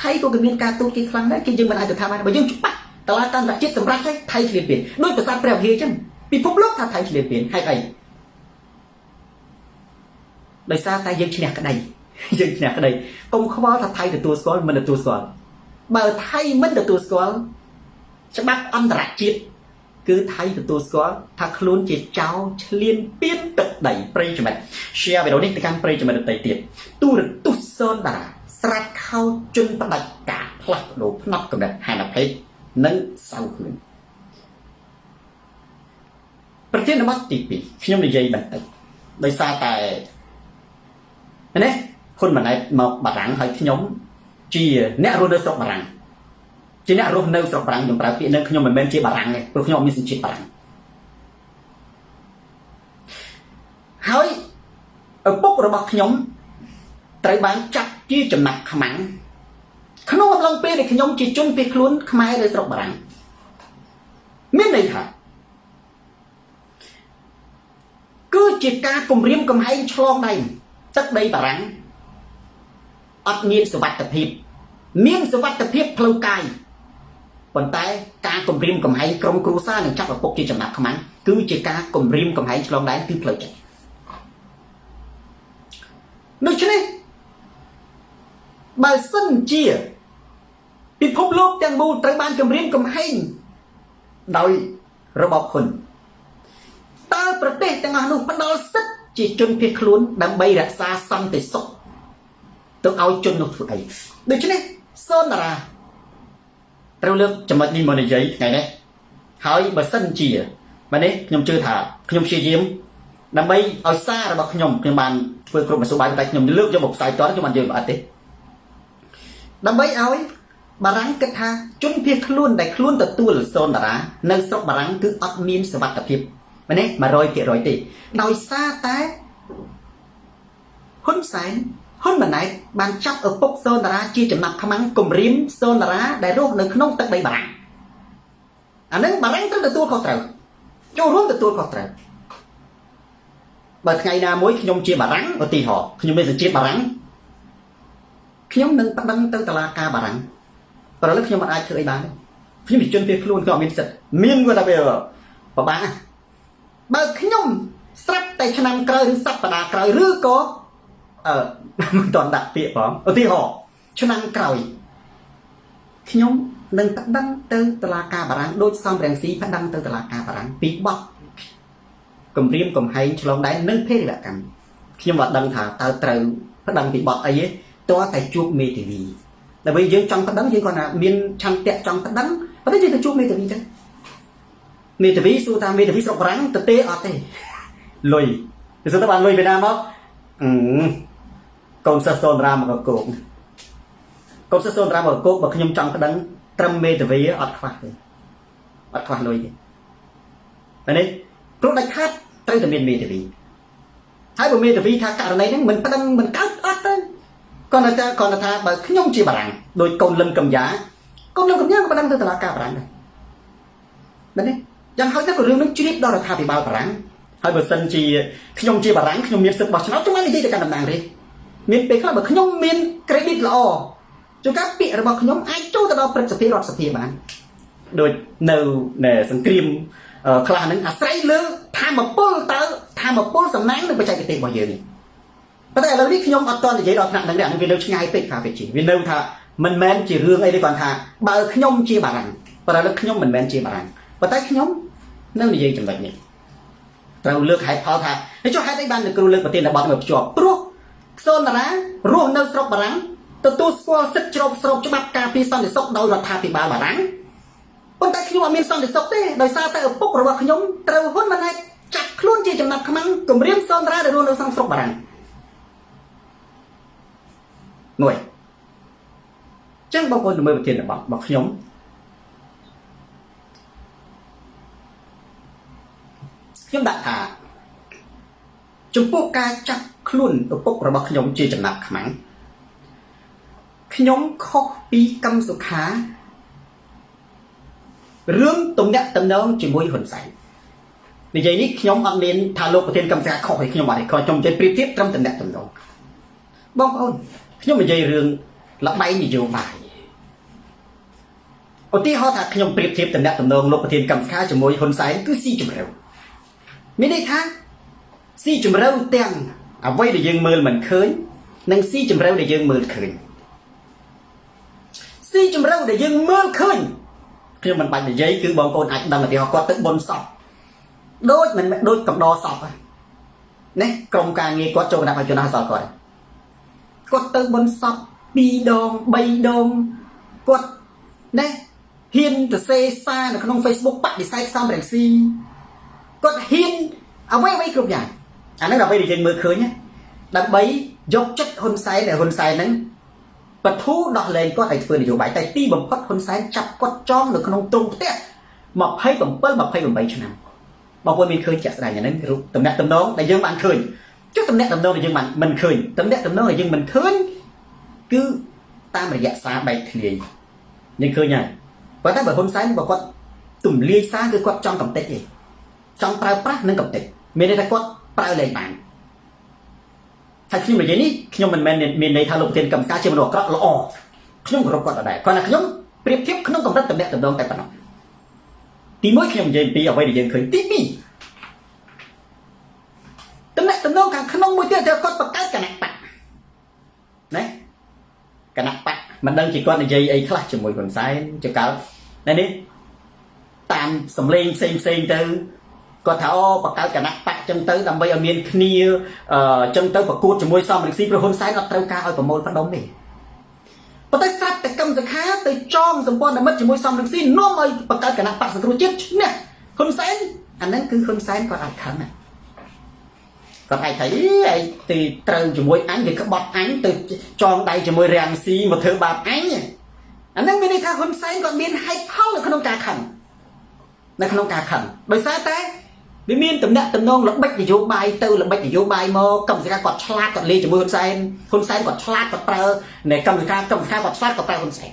ថៃក៏មានការទូតគេខ្លាំងដែរគេយើងមិនអាចទៅថាបានបើយើងច្បាស់តឡាការអន្តរជាតិសម្រាប់ថៃឈ្លានពានដោយប្រសាទព្រះវិហារអញ្ចឹងពិភពលោកថាថៃឈ្លានពានហេតុអីដោយសារតែយើងឈ្នះក្តីយើងឈ្នះក្តីកុំខ្វល់ថាថៃទទួលស្គាល់មិនទទួលស្គាល់បើថៃមិនទទួលស្គាល់ច្បាប់អន្តរជាតិគឺថៃទទួលស្គាល់ថាខ្លួនជាចៅឈ្លានពានទឹកដីប្រិយមិត្ត share វីដេអូនេះទៅកាន់ប្រិយមិត្តដទៃទៀតទូរទស្សន៍សូនតារាស្រាច់ខោជន់ផ្ដាច់ការផ្លាស់ប្ដូរផ្នត់កំណត់ហានភេទនិងសៅហ៊ឿនប្រធានបទទី2ខ្ញុំនិយាយបន្តិចដោយសារតែនេះហ៊ុនម៉ាណែតមកបារាំងហើយខ្ញុំជាអ្នករស់នៅស្រុកបារាំងជាអ្នករស់នៅស្រុកបារាំងខ្ញុំប្រើពាក្យនឹងខ្ញុំមិនមែនជាបារាំងទេព្រោះខ្ញុំអត់មានសញ្ជាតិបារាំងហើយឪពុករបស់ខ្ញុំត្រូវបានចាត់ជាចំណាក់ខ្មាំងក្នុងអំឡុងពេលដែលខ្ញុំជាជនភៀសខ្លួនខ្មែរនៅស្រុកបារាំងមានន័យថាគឺជាការគំរាមកំហែងឆ្លងដែនទឹកដីបារាំងអត់មានសុវត្ថិភាពមានសុវត្ថិភាពផ្លូវកាយប៉ុន្តែការគំរាមកំហែងក្រុមគ្រួសារនឹងចាប់ឪពុកជាចំណាប់ខ្មាំងគឺជាការគំរាមកំហែងឆ្លងដែនគឺផ្លូវចិត្តដូច្នេះបើសិនជាពិភពលោកទាំងមូលត្រូវបានគំរាមកំហែងដោយរបបហ៊ុនតើប្រទេសទាំងអស់នោះផ្ដល់សិទ្ធិជាជនភៀសខ្លួនដើម្បីរក្សាសន្តិសុខទៅឲ្យជននោះធ្វើអីដូច្នេះសូនតារាត្រូវលើកចំណុចនេះមកនិយាយថ្ងៃនេះហើយបើសិនជាបាទនេះខ្ញុំជឿថាខ្ញុំព្យាយាមដើម្បីឲ្យសាររបស់ខ្ញុំបានធ្វើគ្រប់មធ្យោបាយតែខ្ញុំលើកយកមកផ្សាយតខ្ញុំបានយកមកអត់ទេដើម្បីឲ្យបារាំងគិតថាជនភៀសខ្លួនដែលខ្លួនទទួលសូនតារានៅស្រុកបារាំងគឺអត់មានសុវត្ថិភាពមែនទេ 100% ទេដោយសារតែហ៊ុនសែនហ៊ុនម៉ាណែតបានចាប់ឪពុកសូនតារាជាចំណាប់ខ្មាំងគំរាមសូនតារាដែលរស់នៅក្នុងទឹកដីបារាំងអានឹងបារាំងត្រូវទទួលខុសត្រូវចូលរួមទទួលខុសត្រូវបើថ្ងៃណាមួយខ្ញុំជាបារាំងឧទាហរណ៍ខ្ញុំមានសញ្ជាតិបារាំងខ្ញុំនឹងប្តឹងទៅតុលាការបារាំងប្រលឹកខ្ញុំមិនអាចធ្វើអីបានខ្ញុំជាជនភៀសខ្លួនក៏អត់មានសិទ្ធិមានគាត់ថាវាពិបាកបើខ្ញុំស្រាប់តែឆ្នាំក្រោយឬសប្តាហ៍ក្រោយឬក៏មិនតន់ដាក់ពាក្យផងឧទាហរណ៍ឆ្នាំក្រោយខ្ញុំនឹងប្តឹងទៅតុលាការបារាំងដូចសំរងស៊ីប្តឹងទៅតុលាការបារាំងពីបទគម្រាមកំហែងឆ្លងដែននិងភេរវកម្មខ្ញុំមិនដឹងថាតើត្រូវប្តឹងពីបទអីទេតើតែជួបមេធាវីដើម្បីយើងចង់ប្តឹងយើងគាត់ថាមានឆន្ទៈចង់ប្តឹងប៉ុន្តែយើងទៅជួបមេធាវីចឹងមេធាវីសួរថាមេធាវីស្រុកបារាំងទៅទេអត់ទេលុយទៅសួរថាបានលុយពីណាមកកូនសិស្សសូនរាមកកោកកូនសិស្សសូនរាមកកោកបើខ្ញុំចង់ប្តឹងត្រឹមមេធាវីអត់ខ្វះទេអត់ខ្វះលុយទេហើយនេះព្រោះដាច់ខាតត្រូវតែមានមេធាវីហើយបើមេធាវីថាករណីហ្នឹងមិនប្តឹងមិនកើតអត់ទេគាត់ថាបើខ្ញុំជាបារាំងដោយកូនលឹមកំយ៉ាក៏ប្តឹងទៅតុលាការបារាំងដែរមែនទេយ៉ាងហោចណាស់ក៏រឿងនេះជ្រាបដល់រដ្ឋាភិបាលបារាំងហើយបើសិនជាខ្ញុំជាបារាំងខ្ញុំមានសិទ្ធិបោះឆ្នោតខ្ញុំបាននិយាយទៅកាន់តំណាងរាស្ត្រមានពេលខ្លះបើខ្ញុំមាន credit ល្អជួនកាលពាក្យរបស់ខ្ញុំអាចចូលទៅដល់ព្រឹទ្ធសភារដ្ឋសភាបានដូចនៅសង្គ្រាមខ្លះហ្នឹងអាស្រ័យលើធម្មពលតើធម្មពលសំណាងនិងបច្ចេកទេសរបស់យើងនេះប៉ុន្តែឥឡូវនេះខ្ញុំអត់ទាន់និយាយដល់ថ្នាក់ហ្នឹងទេអានេះវានៅឆ្ងាយពេកថាវានៅថាមិនមែនជារឿងអីទេគាត់ថាបើខ្ញុំជាបារាំងប៉ុន្តែឥឡូវខ្ញុំមិនមែនជាបារាំងប៉ុន្តែខ្ញុំនៅនិយាយចំណុចនេះត្រូវលើកហេតុផលថាហើយចុះហេតុអីបានលោកគ្រូលើកប្រធានបទមកភ្ជាប់ព្រោះសូនតារារស់នៅស្រុកបារាំងទទួលស្គាល់សិទ្ធិជ្រោកស្រោបច្បាប់ការពារសន្តិសុខដោយរដ្ឋាភិបាលបារាំងប៉ុន្តែខ្ញុំអត់មានសន្តិសុខទេដោយសារតែឪពុករបស់ខ្ញុំត្រូវហ៊ុនម៉ាណែតចាប់ខ្លួនជាចំណាប់ខ្មាំងគំរាមសូនតារាដែលរស់នៅក្នុងស្រុកបារាំងមួយចឹងបងប្អូនមើលប្រធានបទរបស់ខ្ញុំ ចំពោះការចាប់ខ្លួនឪពុករបស់ខ្ញុំជាចំណាប់ខ្មាំងខ្ញុំខុសពីកម្មសុខារឿងទំនាក់ទំនងជាមួយហ៊ុនសែននិយាយនេះខ្ញុំអត់មានថាលោកប្រធានកម្មការខុសឲ្យខ្ញុំអត់ទេខ្ញុំចេះប្រៀបធៀបត្រឹមតំណែងតំណងបងប្អូនខ្ញុំនិយាយរឿងល្បែងនយោបាយឧទាហរណ៍ថាខ្ញុំប្រៀបធៀបតំណែងតំណងលោកប្រធានកម្មការជាមួយហ៊ុនសែនគឺស៊ីជម្រៅមានន័យថាស៊ីជម្រៅទាំងអ្វីដែលយើងមើលមិនឃើញនិងស៊ីជម្រៅដែលយើងមើលឃើញស៊ីជម្រៅដែលយើងមើលឃើញខ្ញុំមិនបាច់និយាយគឺបងប្អូនអាចដឹងឧទាហរណ៍គាត់ទៅបុណ្យសពដូចមិនដូចកំដរសពណាក្រុមការងារគាត់ចូលគណៈបច្ចុប្បន្នសល់គាត់ទៅបុណ្យសព2 ដង 3 ដងគាត់ណាហ៊ានទៅសេសារនៅក្នុង Facebook បដិសេធសំរងស៊ីគាត់ហ៊ានអ្វីគ្រប់យ៉ាងអាហ្នឹងអ្វីដែលយើងមើលឃើញដើម្បីយកចិត្តហ៊ុនសែនដែលហ៊ុនសែនហ្នឹងបធូរដោះលែងគាត់ឲ្យធ្វើនយោបាយតែទីបំផុតហ៊ុនសែនចាប់គាត់ចងនៅក្នុងទ្រុងផ្ទះ27 ឆ្នាំបងប្អូនមានឃើញជាក់ស្ដែងយ៉ាងហ្នឹងរូបតំណែងតំណងដែលយើងបានឃើញចុះតំណែងតំណងដែលយើងបានមិនឃើញតំណែងតំណងដែលយើងមិនឃើញគឺតាមរយៈសារបែកធ្លាយយើងឃើញហើយប៉ុន្តែបើហ៊ុនសែនបើគាត់ទំលាយសារគឺគាត់ចង់កំទេចទេចង់ប្រើប្រាស់និងកំទេចមានន័យថាគាត់ប្រើលែងបានហើយខ្ញុំនិយាយនេះខ្ញុំមិនមែនមានន័យថាលោកប្រធានកម្មការជាមនុស្សអាក្រក់ល្អខ្ញុំគោរពគាត់ដែរគាត់ថាខ្ញុំប្រៀបធៀបក្នុងកម្រិតតំណែងតំណងតែប៉ុណ្ណោះទី1ខ្ញុំនិយាយពីអ្វីដែលយើងឃើញទី2តំណែងតំណងខាងក្នុងមួយទៀតគាត់បង្កើតគណៈបកណាគណៈបកមិនដឹងជាគាត់និយាយអីខ្លះជាមួយហ៊ុនសែនចកោនេះតាមសម្លេងផ្សេងទៅគាត់ថាអូបង្កើតគណៈបកចឹងទៅដើម្បីឲ្យមានគ្នាចឹងទៅប្រកួតជាមួយសំរងស៊ីព្រោះហ៊ុនសែនអត់ត្រូវការឲ្យប្រមូលផ្ដុំទេប៉ុន្តែស្រាប់តែកម្មសខាទៅចងសម្ព័ន្ធមិត្តជាមួយសំរងស៊ីនាំឲ្យបង្កើតគណៈបកសង្គ្រោះជាតិឈ្នះហ៊ុនសែនអាហ្នឹងគឺហ៊ុនសែនគាត់អាចខឹងគាត់អាចថាអីទីត្រូវជាមួយអញវាក្បត់អញទៅចងដៃជាមួយរាំងស៊ីមកធ្វើបាបអញអាហ្នឹងមានន័យថាហ៊ុនសែនគាត់មានហេតុផលនៅក្នុងការខឹងដោយសារតែវាមានតំណែងតំណងល្បិចនយោបាយទៅល្បិចនយោបាយមកកម្មសខាគាត់ឆ្លាតគាត់លេងជាមួយហ៊ុនសែនគាត់ឆ្លាតគាត់ប្រើនៃកម្មសខាគាត់ឆ្លាតគាត់ប្រើហ៊ុនសែន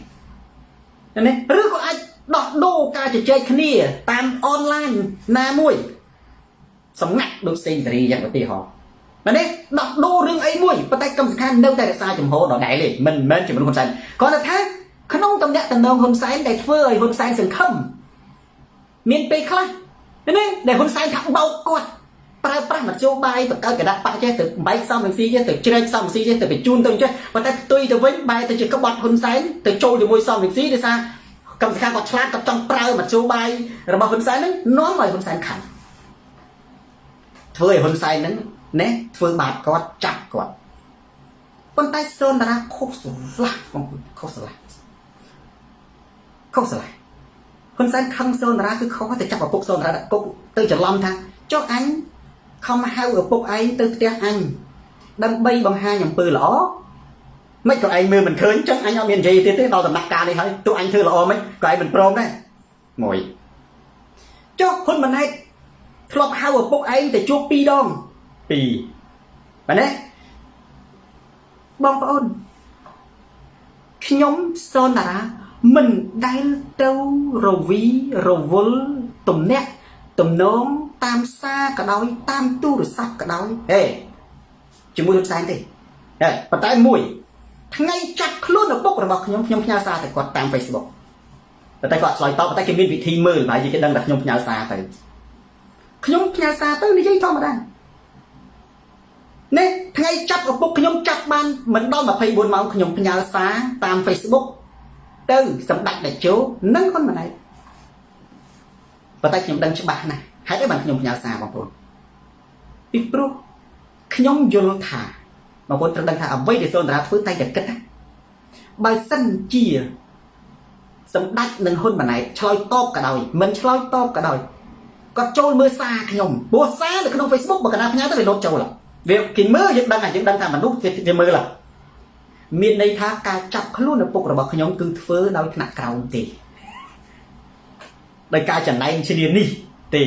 ណាឬក៏អាចដោះដូរការជជែកគ្នាតាមអនឡាញណាមួយសម្ងាត់ដូចសេងសេរីយ៉ាងឧទាហរណ៍មែនទេដោះដូររឿងអីមួយប៉ុន្តែកម្មសខានៅតែរក្សាចំហដដែលទេមិនមែនជាមនុស្សហ៊ុនសែនគាត់ថាក្នុងតំណែងតំណងហ៊ុនសែនដែលធ្វើឲ្យហ៊ុនសែនសង្ឃឹមមានពេលខ្លះនេះដែលហ៊ុនសែនថាបោកគាត់ប្រើប្រាស់មធ្យោបាយបង្កើតគណៈបកចេះទៅបែកសំរងស៊ីចេះទៅជ្រែកសំរងស៊ីចេះទៅបញ្ជូនទៅចេះប៉ុន្តែផ្ទុយទៅវិញបែរទៅជាក្បត់ហ៊ុនសែនទៅចូលជាមួយសំរងស៊ីដោយសារកម្មសខាគាត់ឆ្លាតគាត់ចង់ប្រើមធ្យោបាយរបស់ហ៊ុនសែនហ្នឹងនាំឲ្យហ៊ុនសែនខឹងធ្វើឲ្យហ៊ុនសែនហ្នឹងណាធ្វើបាបគាត់ចាប់គាត់ប៉ុន្តែសូនតារាខុសស្លាស់បងប្អូនខុសស្លាស់ហ៊ុនសែនខឹងសូនតារាគឺខុសតែចាប់ឪពុកសូនតារាដាក់គុកទៅច្រឡំថាចុះអញខំហៅឪពុកឯងទៅផ្ទះអញដើម្បីបង្ហាញអំពើល្អមិនក៏ឯងមើលមិនឃើញចឹងអញអត់មាននិយាយទៀតទេដល់ដំណាក់កាលនេះហើយទោះអញធ្វើល្អមិនក៏ឯងមិនព្រមដែរមួយចុះហ៊ុនម៉ាណែតធ្លាប់ហៅឪពុកឯងទៅជួប2 ដងបាទណាបងប្អូនខ្ញុំសូនតារាមិនដែលទៅរវីរវល់ទំនាក់ទំនងតាមសារក៏ដោយតាមទូរស័ព្ទក៏ដោយហេជាមួយហ៊ុនសែនទេប៉ុន្តែមួយថ្ងៃចាត់ខ្លួនឪពុករបស់ខ្ញុំផ្ញើសារទៅគាត់តាម Facebook ប៉ុន្តែគាត់ឆ្លើយតបប៉ុន្តែគេមានវិធីមើលហើយគេដឹងថាខ្ញុំផ្ញើសារទៅនិយាយធម្មតានេះថ្ងៃចាប់ឪពុកខ្ញុំចាប់បានមិនដល់24 ម៉ោងខ្ញុំផ្ញើសារតាម Facebook ទៅសម្ដេចតេជោនិងហ៊ុនម៉ាណែតប៉ុន្តែខ្ញុំដឹងច្បាស់ណាស់ហេតុអីបានខ្ញុំផ្ញើសារបងប្អូនពីព្រោះខ្ញុំយល់ថាបងប្អូនត្រូវដឹងថាអ្វីដែលសូនតារាធ្វើតែតែគិតបើសិនជាសម្ដេចនិងហ៊ុនម៉ាណែតឆ្លើយតបក៏ដោយមិនឆ្លើយតបក៏ដោយគាត់ចូលមើលសារខ្ញុំព្រោះសារនៅក្នុង Facebook បើកណាផ្ញើទៅវាលោតចូលវាគេមើលយើងដឹងថាមនុស្សវាមើលមានន័យថាការចាប់ខ្លួនឪពុករបស់ខ្ញុំគឺធ្វើដោយថ្នាក់ក្រោមទេដោយការចំណែងឈ្នានេះទេ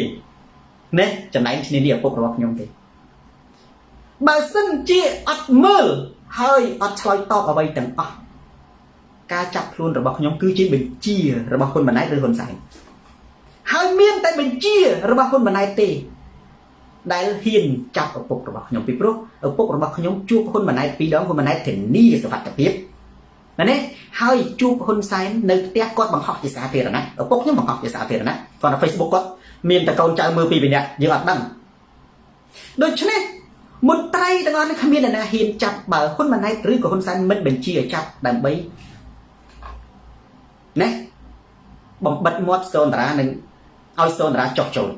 ណាចំណែងឈ្នានេះឪពុករបស់ខ្ញុំទេ បើសិនជាអត់មើលហើយអត់ឆ្លើយតបអ្វីទាំងអស់ការចាប់ខ្លួនរបស់ខ្ញុំគឺជាបញ្ជារបស់ហ៊ុនម៉ាណែតឬហ៊ុនសែនហើយមានតែបញ្ជារបស់ហ៊ុនម៉ាណែតទេដែលហ៊ានចាប់ឪពុករបស់ខ្ញុំពីព្រោះឪពុករបស់ខ្ញុំជួបហ៊ុនម៉ាណែត2 ដងហ៊ុនម៉ាណែតធានាសុវត្ថិភាពណានេះហើយជួបហ៊ុនសែននៅផ្ទះគាត់បង្ហោះជាសាធារណៈឪពុកខ្ញុំបង្ហោះជាសាធារណៈគាត់នៅ Facebook គាត់មានតែកូនចៅមើលពីម្នាក់យើងអត់ដឹងដូច្នេះមន្ត្រីទាំងអស់នេះគ្មានអ្នកណាហ៊ានចាប់បើហ៊ុនម៉ាណែតឬក៏ហ៊ុនសែនមិនបញ្ជាឲ្យចាប់ដើម្បីណាបំបិតមាត់សូនតារានឹងឲ្យសូនតារាចុះចូល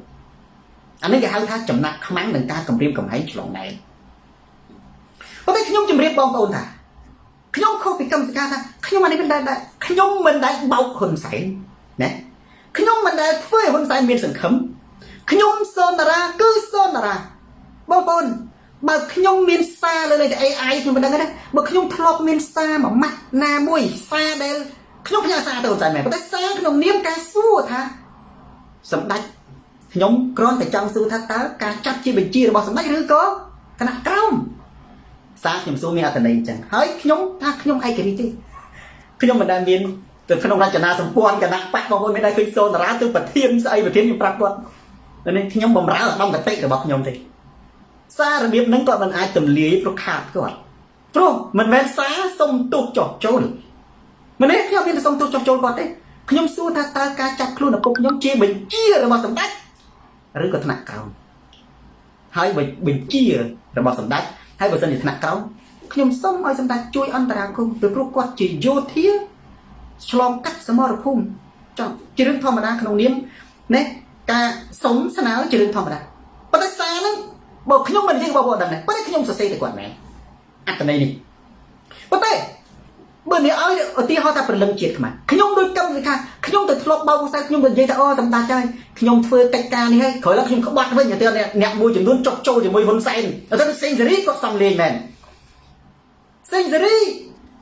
អានេះគេហៅថាចំណាក់ខ្មាំងនឹងការគម្រាមកំហែងឆ្លងដែនប៉ុន្តែខ្ញុំជម្រាបបងប្អូនថាខ្ញុំខុសពីកម្មសិកាថាខ្ញុំអានេះមិនដែលខ្ញុំមិនដែលបោកហ៊ុនសែនណាខ្ញុំមិនដែលធ្វើឲ្យហ៊ុនសែនមានសង្ឃឹមខ្ញុំសូនតារាគឺសូនតារាបងប្អូនបើខ្ញុំមានសារលើ AI ខ្ញុំមិនដឹងទេបើខ្ញុំធ្លាប់មានសារមួយម៉ាត់ណាមួយសារដែលខ្ញុំផ្ញើសារទៅហ៊ុនសែនមែនប៉ុន្តែសារក្នុងនាមការសួរថាសម្ដេចខ្ញុំគ្រាន់តែចង់សួរថាតើការចាប់ជាបញ្ជារបស់សម្ដេចឬក៏គណៈក្រមសារខ្ញុំសួរមានអត្ថន័យអញ្ចឹងហើយខ្ញុំថាខ្ញុំឯករាជ្យទេខ្ញុំមិនដែលមានទៅក្នុងរចនាសម្ព័ន្ធគណៈបកបងប្អូនមិនដែលឃើញសូនតារាទៅប្រធានស្អីប្រធានខ្ញុំប្រាប់គាត់នេះខ្ញុំបំរើឧត្តមគតិរបស់ខ្ញុំទេសាររបៀបហ្នឹងគាត់មិនអាចទម្លាយប្រខាតគាត់ព្រោះមិនមែនសារសុំទោសចោះចូលម្នេះខ្ញុំមានតែសុំទោសចោះចូលគាត់ទេខ្ញុំសួរថាតើការចាប់ខ្លួនឪពុកខ្ញុំជាបញ្ជារបស់សម្ដេចឬក៏ថ្នាក់ក្រោមហើយបញ្ជារបស់សម្ដេចហើយបើសិនជាថ្នាក់ក្រោមខ្ញុំសូមឲ្យសម្ដេចជួយអន្តរាគមន៍ពីព្រោះគាត់ជាយោធាឆ្លងកាត់សមរភូមិចង់ជារឿងធម្មតាក្នុងនាមណាការសុំស្នើជារឿងធម្មតាប៉ុន្តែសារហ្នឹងបើខ្ញុំមិននិយាយបងប្អូនដឹងទេប៉ុន្តែខ្ញុំសរសេរទៅគាត់មែនអត្ថន័យនេះប៉ុន្តែបើនិយាយឲ្យឧទាហរណ៍ថាព្រលឹងជាតិខ្មែរខ្ញុំដូចកម្មវិធីខ្ញុំទៅធ្លាប់បោកខ្សែខ្ញុំទៅនិយាយថាអូសម្ដេចហើយខ្ញុំធ្វើកិច្ចការនេះហើយក្រោយឡើងខ្ញុំក្បត់វិញទៅអ្នកមួយចំនួនចុះចូលជាមួយហ៊ុនសែនទៅសេងសេរីគាត់សំលេងមែនសេងសេរី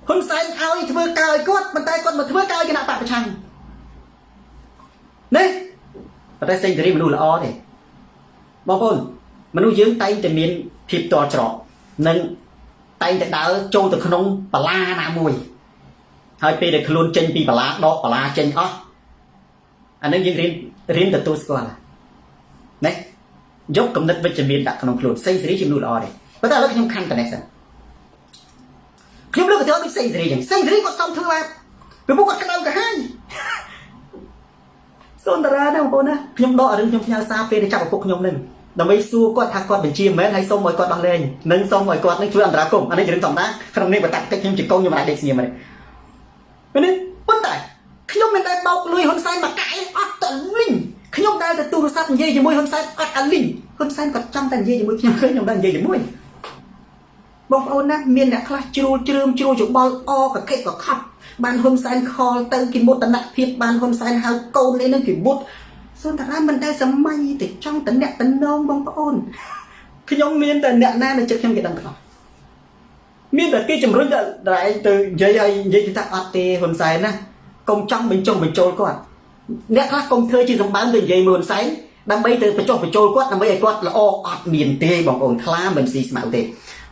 ហ៊ុនសែនឲ្យធ្វើការឲ្យគាត់ប៉ុន្តែគាត់មកធ្វើការឲ្យគណៈបកប្រឆាំងនេះប៉ុន្តែសេងសេរីមនុស្សល្អទេបងប្អូនមនុស្សយើងតែងតែមានភាពតល់ច្រកនិងតែងតែដើរចូលទៅក្នុងបលាណាមួយហើយពេលដែលខ្លួនចេញពីបលាដកបលាចេញអស់អានឹងយើងរៀនទទួលស្គាល់ណាយកគំនិតវិជ្ជមានដាក់ក្នុងខ្លួនសេងសេរីជាមនុស្សល្អទេប៉ុន្តែឥឡូវខ្ញុំខណ្ឌតនេះសិនខ្ញុំលើកឧទាហរណ៍ដូចសេងសេរីចឹងសេងសេរីគាត់សុំធ្វើបែបពីពួកគាត់ក្តៅក្រហាយសូនតារាណាបងប្អូនណាខ្ញុំដករឿងខ្ញុំផ្ញើសារពេលទៅចាប់ឪពុកខ្ញុំនឹងដើម្បីសួរគាត់ថាគាត់បញ្ជាមែនហើយសូមឲ្យគាត់ដោះលែងនិងសូមឲ្យគាត់នឹងជួយអន្តរាគមន៍អានេះជារឿងធម្មតាក្នុងនេះបតាតិចខ្ញុំជាកូនខ្ញុំមិនអាចដេកស្ងៀមទេនេះប៉ុន្តែខ្ញុំមិនដែលបោកលុយហ៊ុនសែនមកកាយអត់តលីងខ្ញុំដែលទៅទូរស័ព្ទនិយាយជាមួយហ៊ុនសែនអត់អាលីងហ៊ុនសែនគាត់ចង់តែនិយាយជាមួយខ្ញុំដែរនិយាយជាមួយបងប្អូនណាមានអ្នកខ្លះជ្រួលជ្រើមជ្រួលច្បល់អកខិតកខប់បានហ៊ុនសែនខលទៅគិមុតនភាពបានហ៊ុនសែនហៅកូននេះនឹងគិមុតសូនតារាមិនដែលសម័យតែចង់តអ្នកតនងបងប្អូនខ្ញុំមានតែអ្នកណានៅចិត្តខ្ញុំគេដឹងទាំងអស់មានតែគេជំរុញតែឯងទៅនិយាយឲ្យនិយាយថាអត់ទេហ៊ុនសែនណាកុំចង់បញ្ចុះបញ្ចូលគាត់អ្នកខ្លះកុំធ្វើជាសម្បើមទៅនិយាយមួយហ៊ុនសែនដើម្បីទៅបញ្ចុះបញ្ចូលគាត់ដើម្បីឲ្យគាត់ល្អអត់មានទេបងប្អូនខ្លាមិនស៊ីស្មៅទេ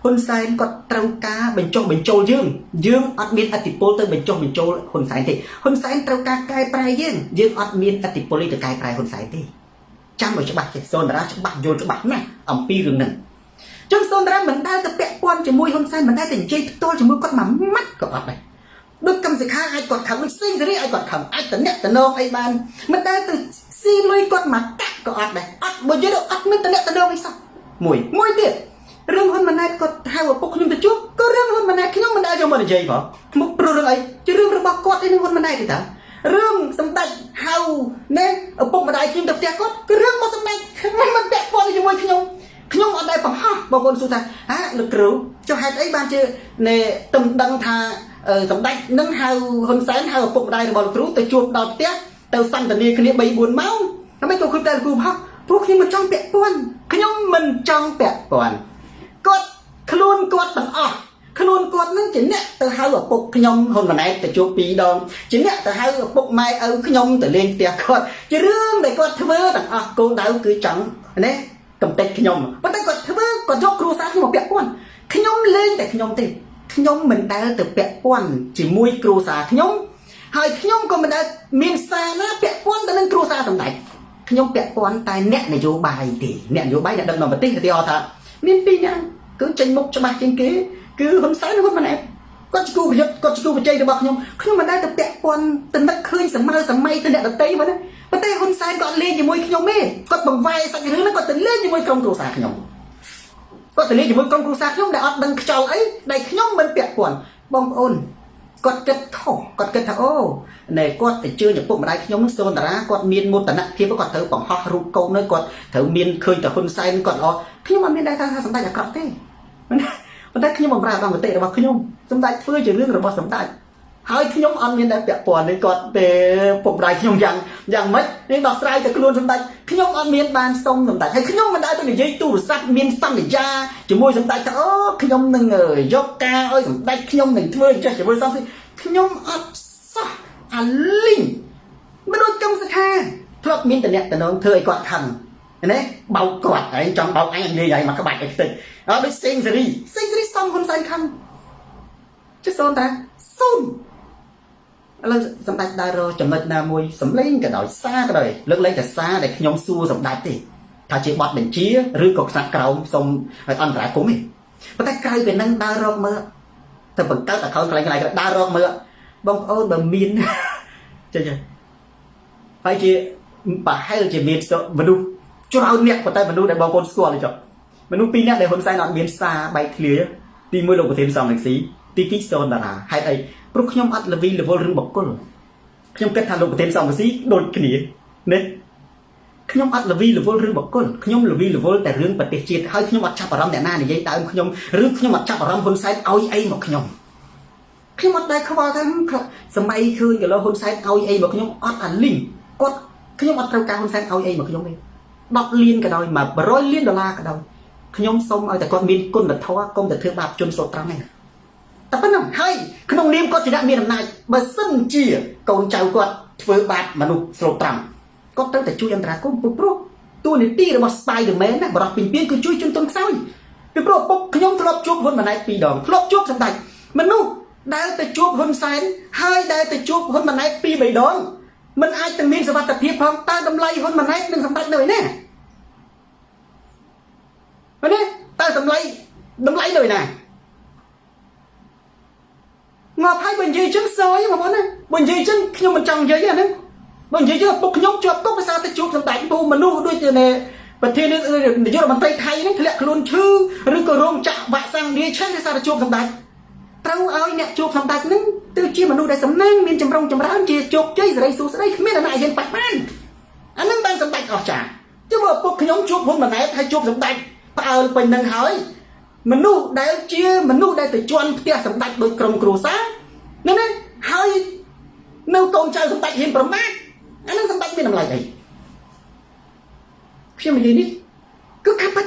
ហ៊ុនសែនគាត់ត្រូវការបញ្ចុះបញ្ចូលយើងអត់មានអធិបុលទៅបញ្ចុះបញ្ចូលហ៊ុនសែនទេហ៊ុនសែនត្រូវការកែប្រែយើងអត់មានអធិបុលទៅកែប្រែហ៊ុនសែនទេចាំឲ្យច្បាស់ចេះសូនតារាច្បាស់យល់ច្បាស់ណាស់អំពីរឿងហ្នឹងចឹងសូនតារាមិនដែលទៅពាក់ព័ន្ធជាមួយហ៊ុនសែនមិនដែលទៅនិយាយផ្ទាល់ជាមួយគាត់មួយម៉ាត់ក៏អត់ដែរដូចកម្មសិក្ខាអាចគាត់ខំដូចសេងសេរីអាចគាត់ខំអាចតំណែងតំណងអីបានមិនដែលទៅស៊ីលុយគាត់មកកាក់ក៏អត់ដែរអត់បើនិយាយទៅអត់មានតំណែងតំណងអីសោះមួយទៀតរឿងហ៊ុនម៉ាណែតគាត់ហៅឪពុកខ្ញុំទៅជួបក៏រឿងហ៊ុនម៉ាណែតខ្ញុំមិនដែលយកមកនិយាយផងមុខព្រោះរឿងអីជារឿងរបស់គាត់ឯនឹងហ៊ុនម៉ាណែតទេតារឿងសម្ដេចហៅណែឪពុកម្ដាយខ្ញុំទៅផ្ទះគាត់គឺរឿងរបស់សម្ដេចខ្ញុំមិនពាក់ព័ន្ធជាមួយខ្ញុំអត់ដែលបង្ហោះបងប្អូនសួរថាលោកគ្រូចុះហេតុអីបានជាណែទំដឹងថាសម្ដេចនឹងហៅហ៊ុនសែនហៅឪពុកម្ដាយរបស់លោកគ្រូទៅជួបដល់ផ្ទះទៅសន្ទនាគ្នា 3-4 ម៉ោងដើម្បីទៅឃើញតែលោកគ្រូហោះព្រោះខ្ញុំមិនចង់ពាក់ព័ន្ធគាត់ខ្លួនគាត់ទាំងអស់ខ្លួនគាត់នឹងជាអ្នកទៅហៅឪពុកខ្ញុំហ៊ុនម៉ាណែតទៅជួប2 ដងជាអ្នកទៅហៅឪពុកម៉ែឪខ្ញុំទៅលេងផ្ទះគាត់ជារឿងដែលគាត់ធ្វើទាំងអស់គោលដៅគឺចង់ណា កំតិចខ្ញុំប៉ុន្តែគាត់ធ្វើគាត់យកគ្រួសារខ្ញុំមកពាក់ព័ន្ធខ្ញុំលេងតែខ្ញុំទេខ្ញុំមិនដែលទៅពាក់ព័ន្ធជាមួយគ្រួសារខ្ញុំហើយខ្ញុំក៏មិនដែលមានសារណាពាក់ព័ន្ធទៅនឹងគ្រួសារសម្ដេចខ្ញុំពាក់ព័ន្ធតែអ្នកនយោបាយទេអ្នកនយោបាយអ្នកដឹកនាំប្រទេសឧទាហរណ៍ថាមានពីរយ៉ាងគឺចេញមុខច្បាស់ជាងគេគឺហ៊ុនសែននិងហ៊ុនម៉ាណែតគាត់គូប្រយុទ្ធគាត់គូបច្ចេករបស់ខ្ញុំមិនដែលទៅពាក់ព័ន្ធទៅនឹកឃើញសម័យទៅអ្នកដតីហ្នឹងប៉ុន្តែហ៊ុនសែនគាត់លេងជាមួយខ្ញុំទេគាត់បង្វែរសាច់រឿងហ្នឹងគាត់ទៅលេងជាមួយក្រុមគ្រួសារខ្ញុំគាត់ទៅលេងជាមួយក្រុមគ្រួសារខ្ញុំដែលអត់ដឹងខ្យល់អីដែលខ្ញុំមិនពាក់ព័ន្ធបងប្អូនគាត់គិតខុសគាត់គិតថាអូណែគាត់ទៅជឿឪពុកម្ដាយខ្ញុំនឹងសូនតារាគាត់មានមោទនភាពគាត់ត្រូវបង្ហោះរូបកូននៅគាត់ត្រូវមានឃើញតែហ៊ុនសែនគាត់ល្អខ្ញុំអត់មានដែរថាសម្ដេចអាក្រក់ទេប៉ុន្តែខ្ញុំបំរើដល់មតិរបស់ខ្ញុំសម្ដេចធ្វើជារឿងរបស់សម្ដេចហើយខ្ញុំអត់មានដែរពាក់ព័ន្ធនឹងគាត់ទេពុកម្ដាយខ្ញុំយ៉ាងម៉េចនេះដោះស្រាយតែខ្លួនសម្ដេចខ្ញុំអត់មានបានសុំសម្ដេចហើយខ្ញុំមិនដែលទៅនិយាយទូរស័ព្ទមានសន្យាជាមួយសម្ដេចថាអូខ្ញុំនឹងយកការឲ្យសម្ដេចខ្ញុំនឹងធ្វើចេះជាមួយសំស៊ីខ្ញុំអត់សោះអាលីងមិនដូចកឹមសុខាធ្លាប់មានតំណែងធ្វើឲ្យគាត់ខឹងណាបោកគាត់ហើយចង់បោកអញនិយាយឲ្យមកក្បាច់ឲ្យខ្ទេចអត់ដូចសេងសេរីសំហ៊ុនសែនខឹងចេះសូនតាសូនឥឡូវសម្ដេចដើររចំណុចណាមួយសម្លេងក៏ដោយសារក៏ដោយលើកលែងតែសារដែលខ្ញុំសួរសម្ដេចទេថាជាបទបញ្ជាឬក៏ខ្នាតក្រោមសុំឲ្យអន្តរាគមន៍ទេប៉ុន្តែក្រៅពីនឹងដើររកមើលទៅបង្កើតអកោនកន្លែងដើររកមើលបងប្អូនបើមានចេះហើយជាប្រហែលជាមានមនុស្សច្រើនអ្នកប៉ុន្តែមនុស្សដែលបងប្អូនស្គាល់ទេចុះមនុស្សពីរនាក់ដែលហ៊ុនសែនអត់មានសារបែកធ្លាយទី1លោកប្រធានសំរងស៊ីទី2សូនតារាហេតុអីព្រោះខ្ញុំអត់ល្វីល្វល់រឿងបកគលខ្ញុំគិតថាលោកប្រធានសំរងស៊ីដូចគ្នាណាខ្ញុំអត់ល្វីល្វល់រឿងបកគលខ្ញុំល្វីល្វល់តែរឿងប្រទេសជាតិហើយខ្ញុំអត់ចាប់អារម្មណ៍អ្នកណានិយាយដើមខ្ញុំឬខ្ញុំអត់ចាប់អារម្មណ៍ហ៊ុនសែនឲ្យអីមកខ្ញុំអត់ដែលខ្វល់ថាសម័យឃើញកន្លងហ៊ុនសែនឲ្យអីមកខ្ញុំអត់អាលីងគាត់ខ្ញុំអត់ត្រូវការហ៊ុនសែនឲ្យអីមកខ្ញុំទេ10លានក៏ដោយ100លានដុល្លារក៏ដោយខ្ញុំសូមឲ្យតែគាត់មានគុណធម៌កុំតែធ្វើបាបជនស្រុកត្រង់ទេតែប៉ុណ្ណឹងហើយក្នុងនាមគាត់ជាអ្នកមានអំណាចបើសិនជាកូនចៅគាត់ធ្វើបាបមនុស្សស្រុកត្រង់គាត់ត្រូវតែជួយអន្តរាគមន៍ព្រោះតួនាទីរបស់ Spider-Man ណាបរិបទពីពីគឺជួយជនទន់ខ្សោយពីព្រោះពុកខ្ញុំធ្លាប់ជួបហ៊ុនម៉ាណែត2ដងធ្លាប់ជួបសម្ដេចមនុស្សដែលទៅជួបហ៊ុនសែនហើយដែលទៅជួបហ៊ុនម៉ាណែត2 3ដងមិនអាចទៅមានសវត្ថិភាពផងតើតម្លៃហ៊ុនម៉ាណែតនឹងសម្ដេចនៅឯណាតើតម្លៃនៅឯណាងាប់ហើយបើនិយាយចឹងសយបងប្អូនណាបើនិយាយចឹងខ្ញុំមិនចង់និយាយអាហ្នឹងបើនិយាយចឹងពុកខ្ញុំជាប់គុកដោយសារតែជួបសម្ដេចពូមនុស្សដូចជាប្រធាននាយករដ្ឋមន្ត្រីថៃហ្នឹងធ្លាក់ខ្លួនឈឺឬក៏រោងចក្រវាក់សាំងរាឆេះដោយសារតែជួបសម្ដេចត្រូវឲ្យអ្នកជួបសម្ដេចហ្នឹងទៅជាមនុស្សដែលសំណាងមានចម្រុងចម្រើនជាជោគជ័យសេរីសួស្តីគ្មានអ្នកណាយើងបាច់បានអាហ្នឹងបានសម្ដេចអស់ចាចុះបើពុកខ្ញុំជួបហ៊ុនម៉ាណែតហើយជួបសម្ដេចផ្អើលពេញនឹងហើយមនុស្សដែលជាមនុស្សដែលទៅជន់ផ្ទះសម្ដេចដោយក្រុមគ្រួសារណាហើយនៅកូនចៅសម្ដេចហ៊ានប្រមាថអានឹងសម្ដេចមានតម្លៃអីខ្ញុំនិយាយនេះគឺកាពិត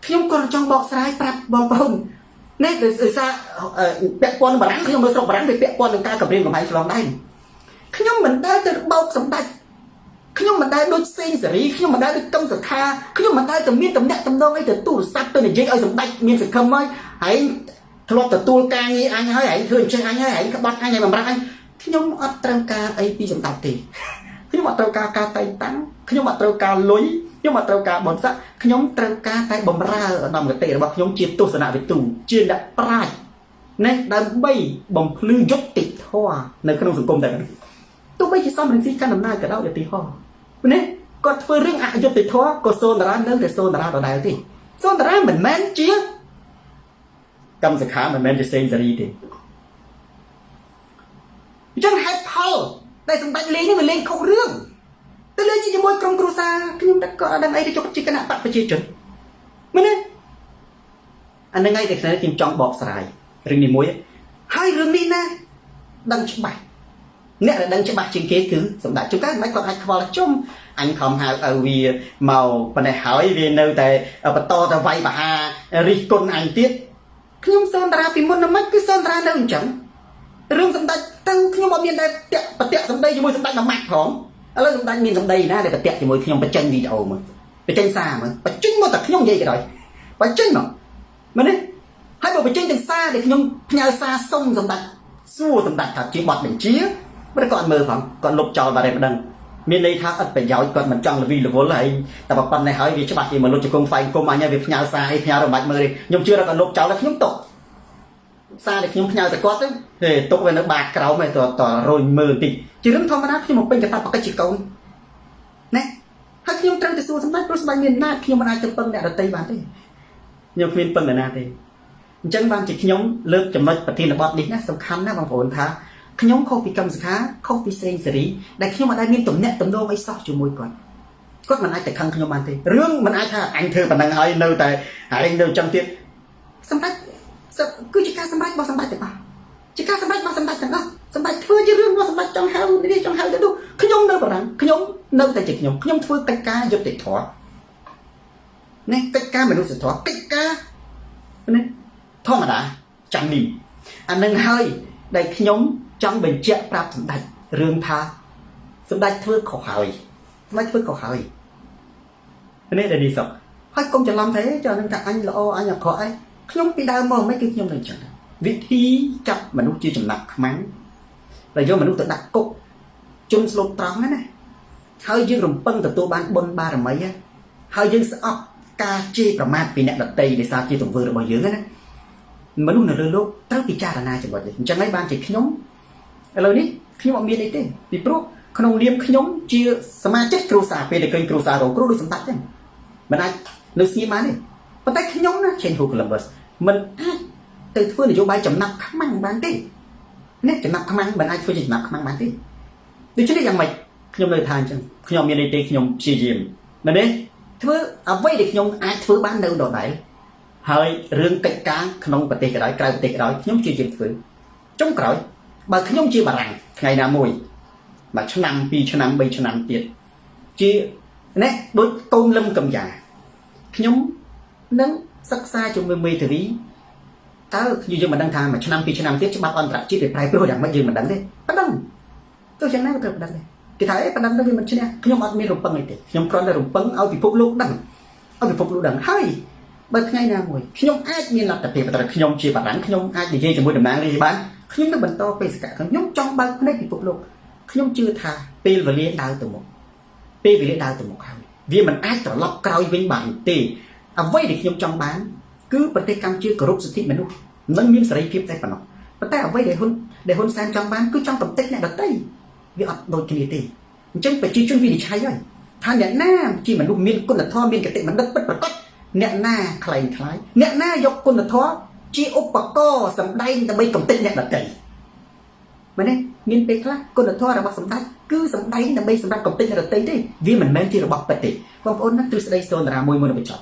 ខ្ញុំក៏ចង់បកស្រាយប្រាប់បងប្អូននេះដោយសារពាក់ព័ន្ធបារាំងខ្ញុំនៅស្រុកបារាំងវាពាក់ព័ន្ធនឹងការគម្រាមកំហែងឆ្លងដែនខ្ញុំមិនដែលទៅបោកសម្ដេចខ្ញុំមិនដែលដូចសេងសេរីខ្ញុំមិនដែលដូចកឹមសុខាខ្ញុំមិនដែលទៅមានតំណែងតំណងអីទៅទូរស័ព្ទទៅនិយាយឲ្យសម្ដេចមានសង្ឃឹមហើយហើយធ្លាប់ទទួលការងារអញហើយហើយធ្វើអញ្ចឹងអញហើយហើយក្បត់អញឲ្យបំរើអញខ្ញុំអត់ត្រូវការអីពីសម្ដេចទេខ្ញុំអត់ត្រូវការការតែងតាំងខ្ញុំអត់ត្រូវការលុយខ្ញុំអត់ត្រូវការបនស័កខ្ញុំត្រូវការតែបំរើឧត្តមគតិរបស់ខ្ញុំជាទស្សនវិទូជាអ្នកប្រាជ្ញណាដើម្បីបំភ្លឺយុត្តិធម៌នៅក្នុងសង្គមតែទោះបីជាសំរងស៊ីកាន់ដំណើរក៏ដោយឧទាហរណ៍ណាគាត់ធ្វើរឿងអយុត្តិធម៌ក៏សូនតារានៅតែសូនតារាដដែលទេសូនតារាមិនមែនជាកម្មសខាមិនមែនជាសេងសេរីទេអញ្ចឹងហេតុផលដែលសម្ដេចលេងនេះវាលេងខុសរឿងទៅលេងជាមួយក្រុមគ្រួសារខ្ញុំតែក៏អត់ដឹងអីទៅជប់ជាគណៈបកប្រជាជនមែនទេអានឹងឯងតែខ្ញុំចង់បកស្រាយរឿងនេះមួយហើយរឿងនេះណាដឹងច្បាស់អ្នកដែលដឹងច្បាស់ជាងគេគឺសម្ដេចជួនកាលមិនគាត់អាចខ្វល់ជុំអញខំហៅឲ្យវាមកប៉ុណ្ណេះហើយវានៅតែបន្តទៅវាយបហារិះគន់អញទៀតខ្ញុំសូនតារាពីមុនណាមិនគឺសូនតារានៅអញ្ចឹងរឿងសម្ដេចទៅខ្ញុំអត់មានតែបតិសម្ដីជាមួយសម្ដេចមួយម៉ាច់ផងឥឡូវសម្ដេចមានសម្ដីណាដែលបតិជាមួយខ្ញុំបញ្ចេញវីដេអូមក ไปtranh xa mà bà chính mà thật nhông vậy cái rồi bà chính mà đi hai bộ bà chính tranh xa để nhông nhờ xa sông dòng đặt xua dòng đặt thật chỉ bọt mình chia mới còn mơ phẳng còn lục trò và đẹp đằng miền đây thác ất phải giỏi còn mình trong là vì là vốn lạiแต่ปันในหายvì cho bạn thì mà lục cho công phai công mà nhà việc nhà xa hay nhà rồi bạch mơ đi nhông chưa là còn lục trò là nhông tộc xa để nhông nhà tại quát đấy để tộc về nó bạc cáo mày tỏ rồi mơ thì chỉ đứng thông mà khi một bên cái ta bắt cái chỉ câu nè hai nhông trăng thì xua sắm tay plus bay miền na khi mà ai chụp băng đẹp tây bán thế nhông miền băng là na thế chân ban chỉ nhông lớp chấm nói bật thiên là bọt đi nè sông khăn nè bằng phồn thá nhông không bị cầm khá không bị xây xử đại khi mà đại miền tổng nhẹ tổng đô mấy sao chịu môi còn có mình ai tại khăn nhông ban thế rương mình ai tha anh thưa và năng hơi nơi tại anh nơi trong tiết sắm tay cứ chỉ ca sắm tay bao sắm tay được mà chỉ ca sắm tay bao sắm tay được không sắm tay thưa chứ rương bao sắm tay trong hao đi trong hao đâu nhông đâu bảo rằng nhông nơi tại chỉ nhông thưa cách ca giúp để thỏa nè cách ca mình đâu sẽ thỏa cách ca nè thôi mà đã chẳng niệm anh nâng hơi đây nhông trong bên chợ prap sắm tay rương tha sắm tay thưa khổ hỏi mấy thưa khổ hỏi nên là đi sọc hai công chẳng làm thế cho nên cả anh là ô anh là khỏi nhông bị đau mồm mấy cái nhông này chẳng vị thi chặt mà nó chưa chừng nặng mắng là do mình tự đặt cục chung slot trắng đấy này hơi dương rồng băng từ tôi bán bôn ba rồi mấy á hơi dương sẽ ấp ca chi và mát vì nè đặt tay để sao chi tổng vừa được bao nhiêu đấy mình lúc nào lơ lúc tới bị cha là na chẳng bao giờ chẳng mấy ban chỉ nhông lời đi khi mà miền này thế vì pro không liêm nhông chia sama chết kêu xả về để kênh kêu xả rồi kêu đi sắm tắt đấy mình ai nơi xí má này và tay nhông nó trên hồ Columbus mình từ phương để cho bay chấm nặng khăm mang bán đi nét chấm nặng khăm mang mình ai phương chấm nặng khăm mang bán đi đi chứ đấy rằng mày nhông lời than chẳng nhông miền này tê nhông chia diêm mình đấy thứ à vây được nhông ai thứ bán đâu đồ đấy hơi rương cạnh cá không bật tê cái đó cài bật tê cái đó nhông chia diêm phương trong cõi bà nhông chia bà rằng ngày nào mùi mà cho năm pi cho năm bay cho năm tiền chia nét đối tôn lâm cầm giả nhông nâng sắc xa cho mười thử ví tao như mà đăng thang mà cho năm pi cho năm tiếp cho bác on trả chi để phải pro đẳng mấy gì mà đăng thế bắt đăng tôi chẳng nói có thể đăng này cái thái bắt đăng nó vì mình chưa nè nhông ăn miếng rụng băng này thì nhông con là rụng băng ao bị phục lục đăng ao bị phục lục đăng hay bởi ngày nào mùi nhông ai miếng là tập thể và nhông chia bạc đắng nhông ai để dây cho môi đầm nang đi bán nhông nó bẩn to về cả nhông trong băng này bị phục lục nhông chưa thà pi và liên đào từ một pi vì liên đào từ một hàng vì mình ai trở lọc cao với bản tỷ à vây được nhông trong bán cứ bật tay cam chưa corrupt sự thích mình luôn nâng miếng sợi phim tay nó bật tay ở vây để hôn sang trong bán cứ trong tổng tích này đặt tay vì ọt đôi kia tỷ chân phải chi chuyên vì để trái rồi than nhẹ na chi mình luôn miên con là tho miên cái tệ mình đất bất bật cất nhẹ na khải nhẹ na dọc con là tho chi úp bạc co sầm đay ta bay tổng tích nhẹ đặt tay mà này miên bê khác con là tho là bạc sầm đay cứ sầm đay ta bay sầm đay tổng tích nhẹ đặt tay đấy vì mình men chi là bạc bật tỷ còn ôn nó từ đây sơn là môi nó bị chọc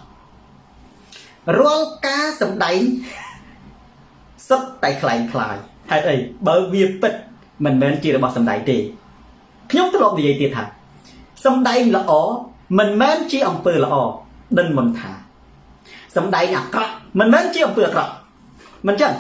rong cá sầm đáy sắp tay khải hay ấy bởi vì bật mình men chỉ là bỏ sầm đáy thì nhóc tôi lộn gì vậy thà sầm đáy là ó mình men chỉ ông pơ là ó đừng mình thà sầm đáy là cọ mình men chỉ ông pơ cọ mình chân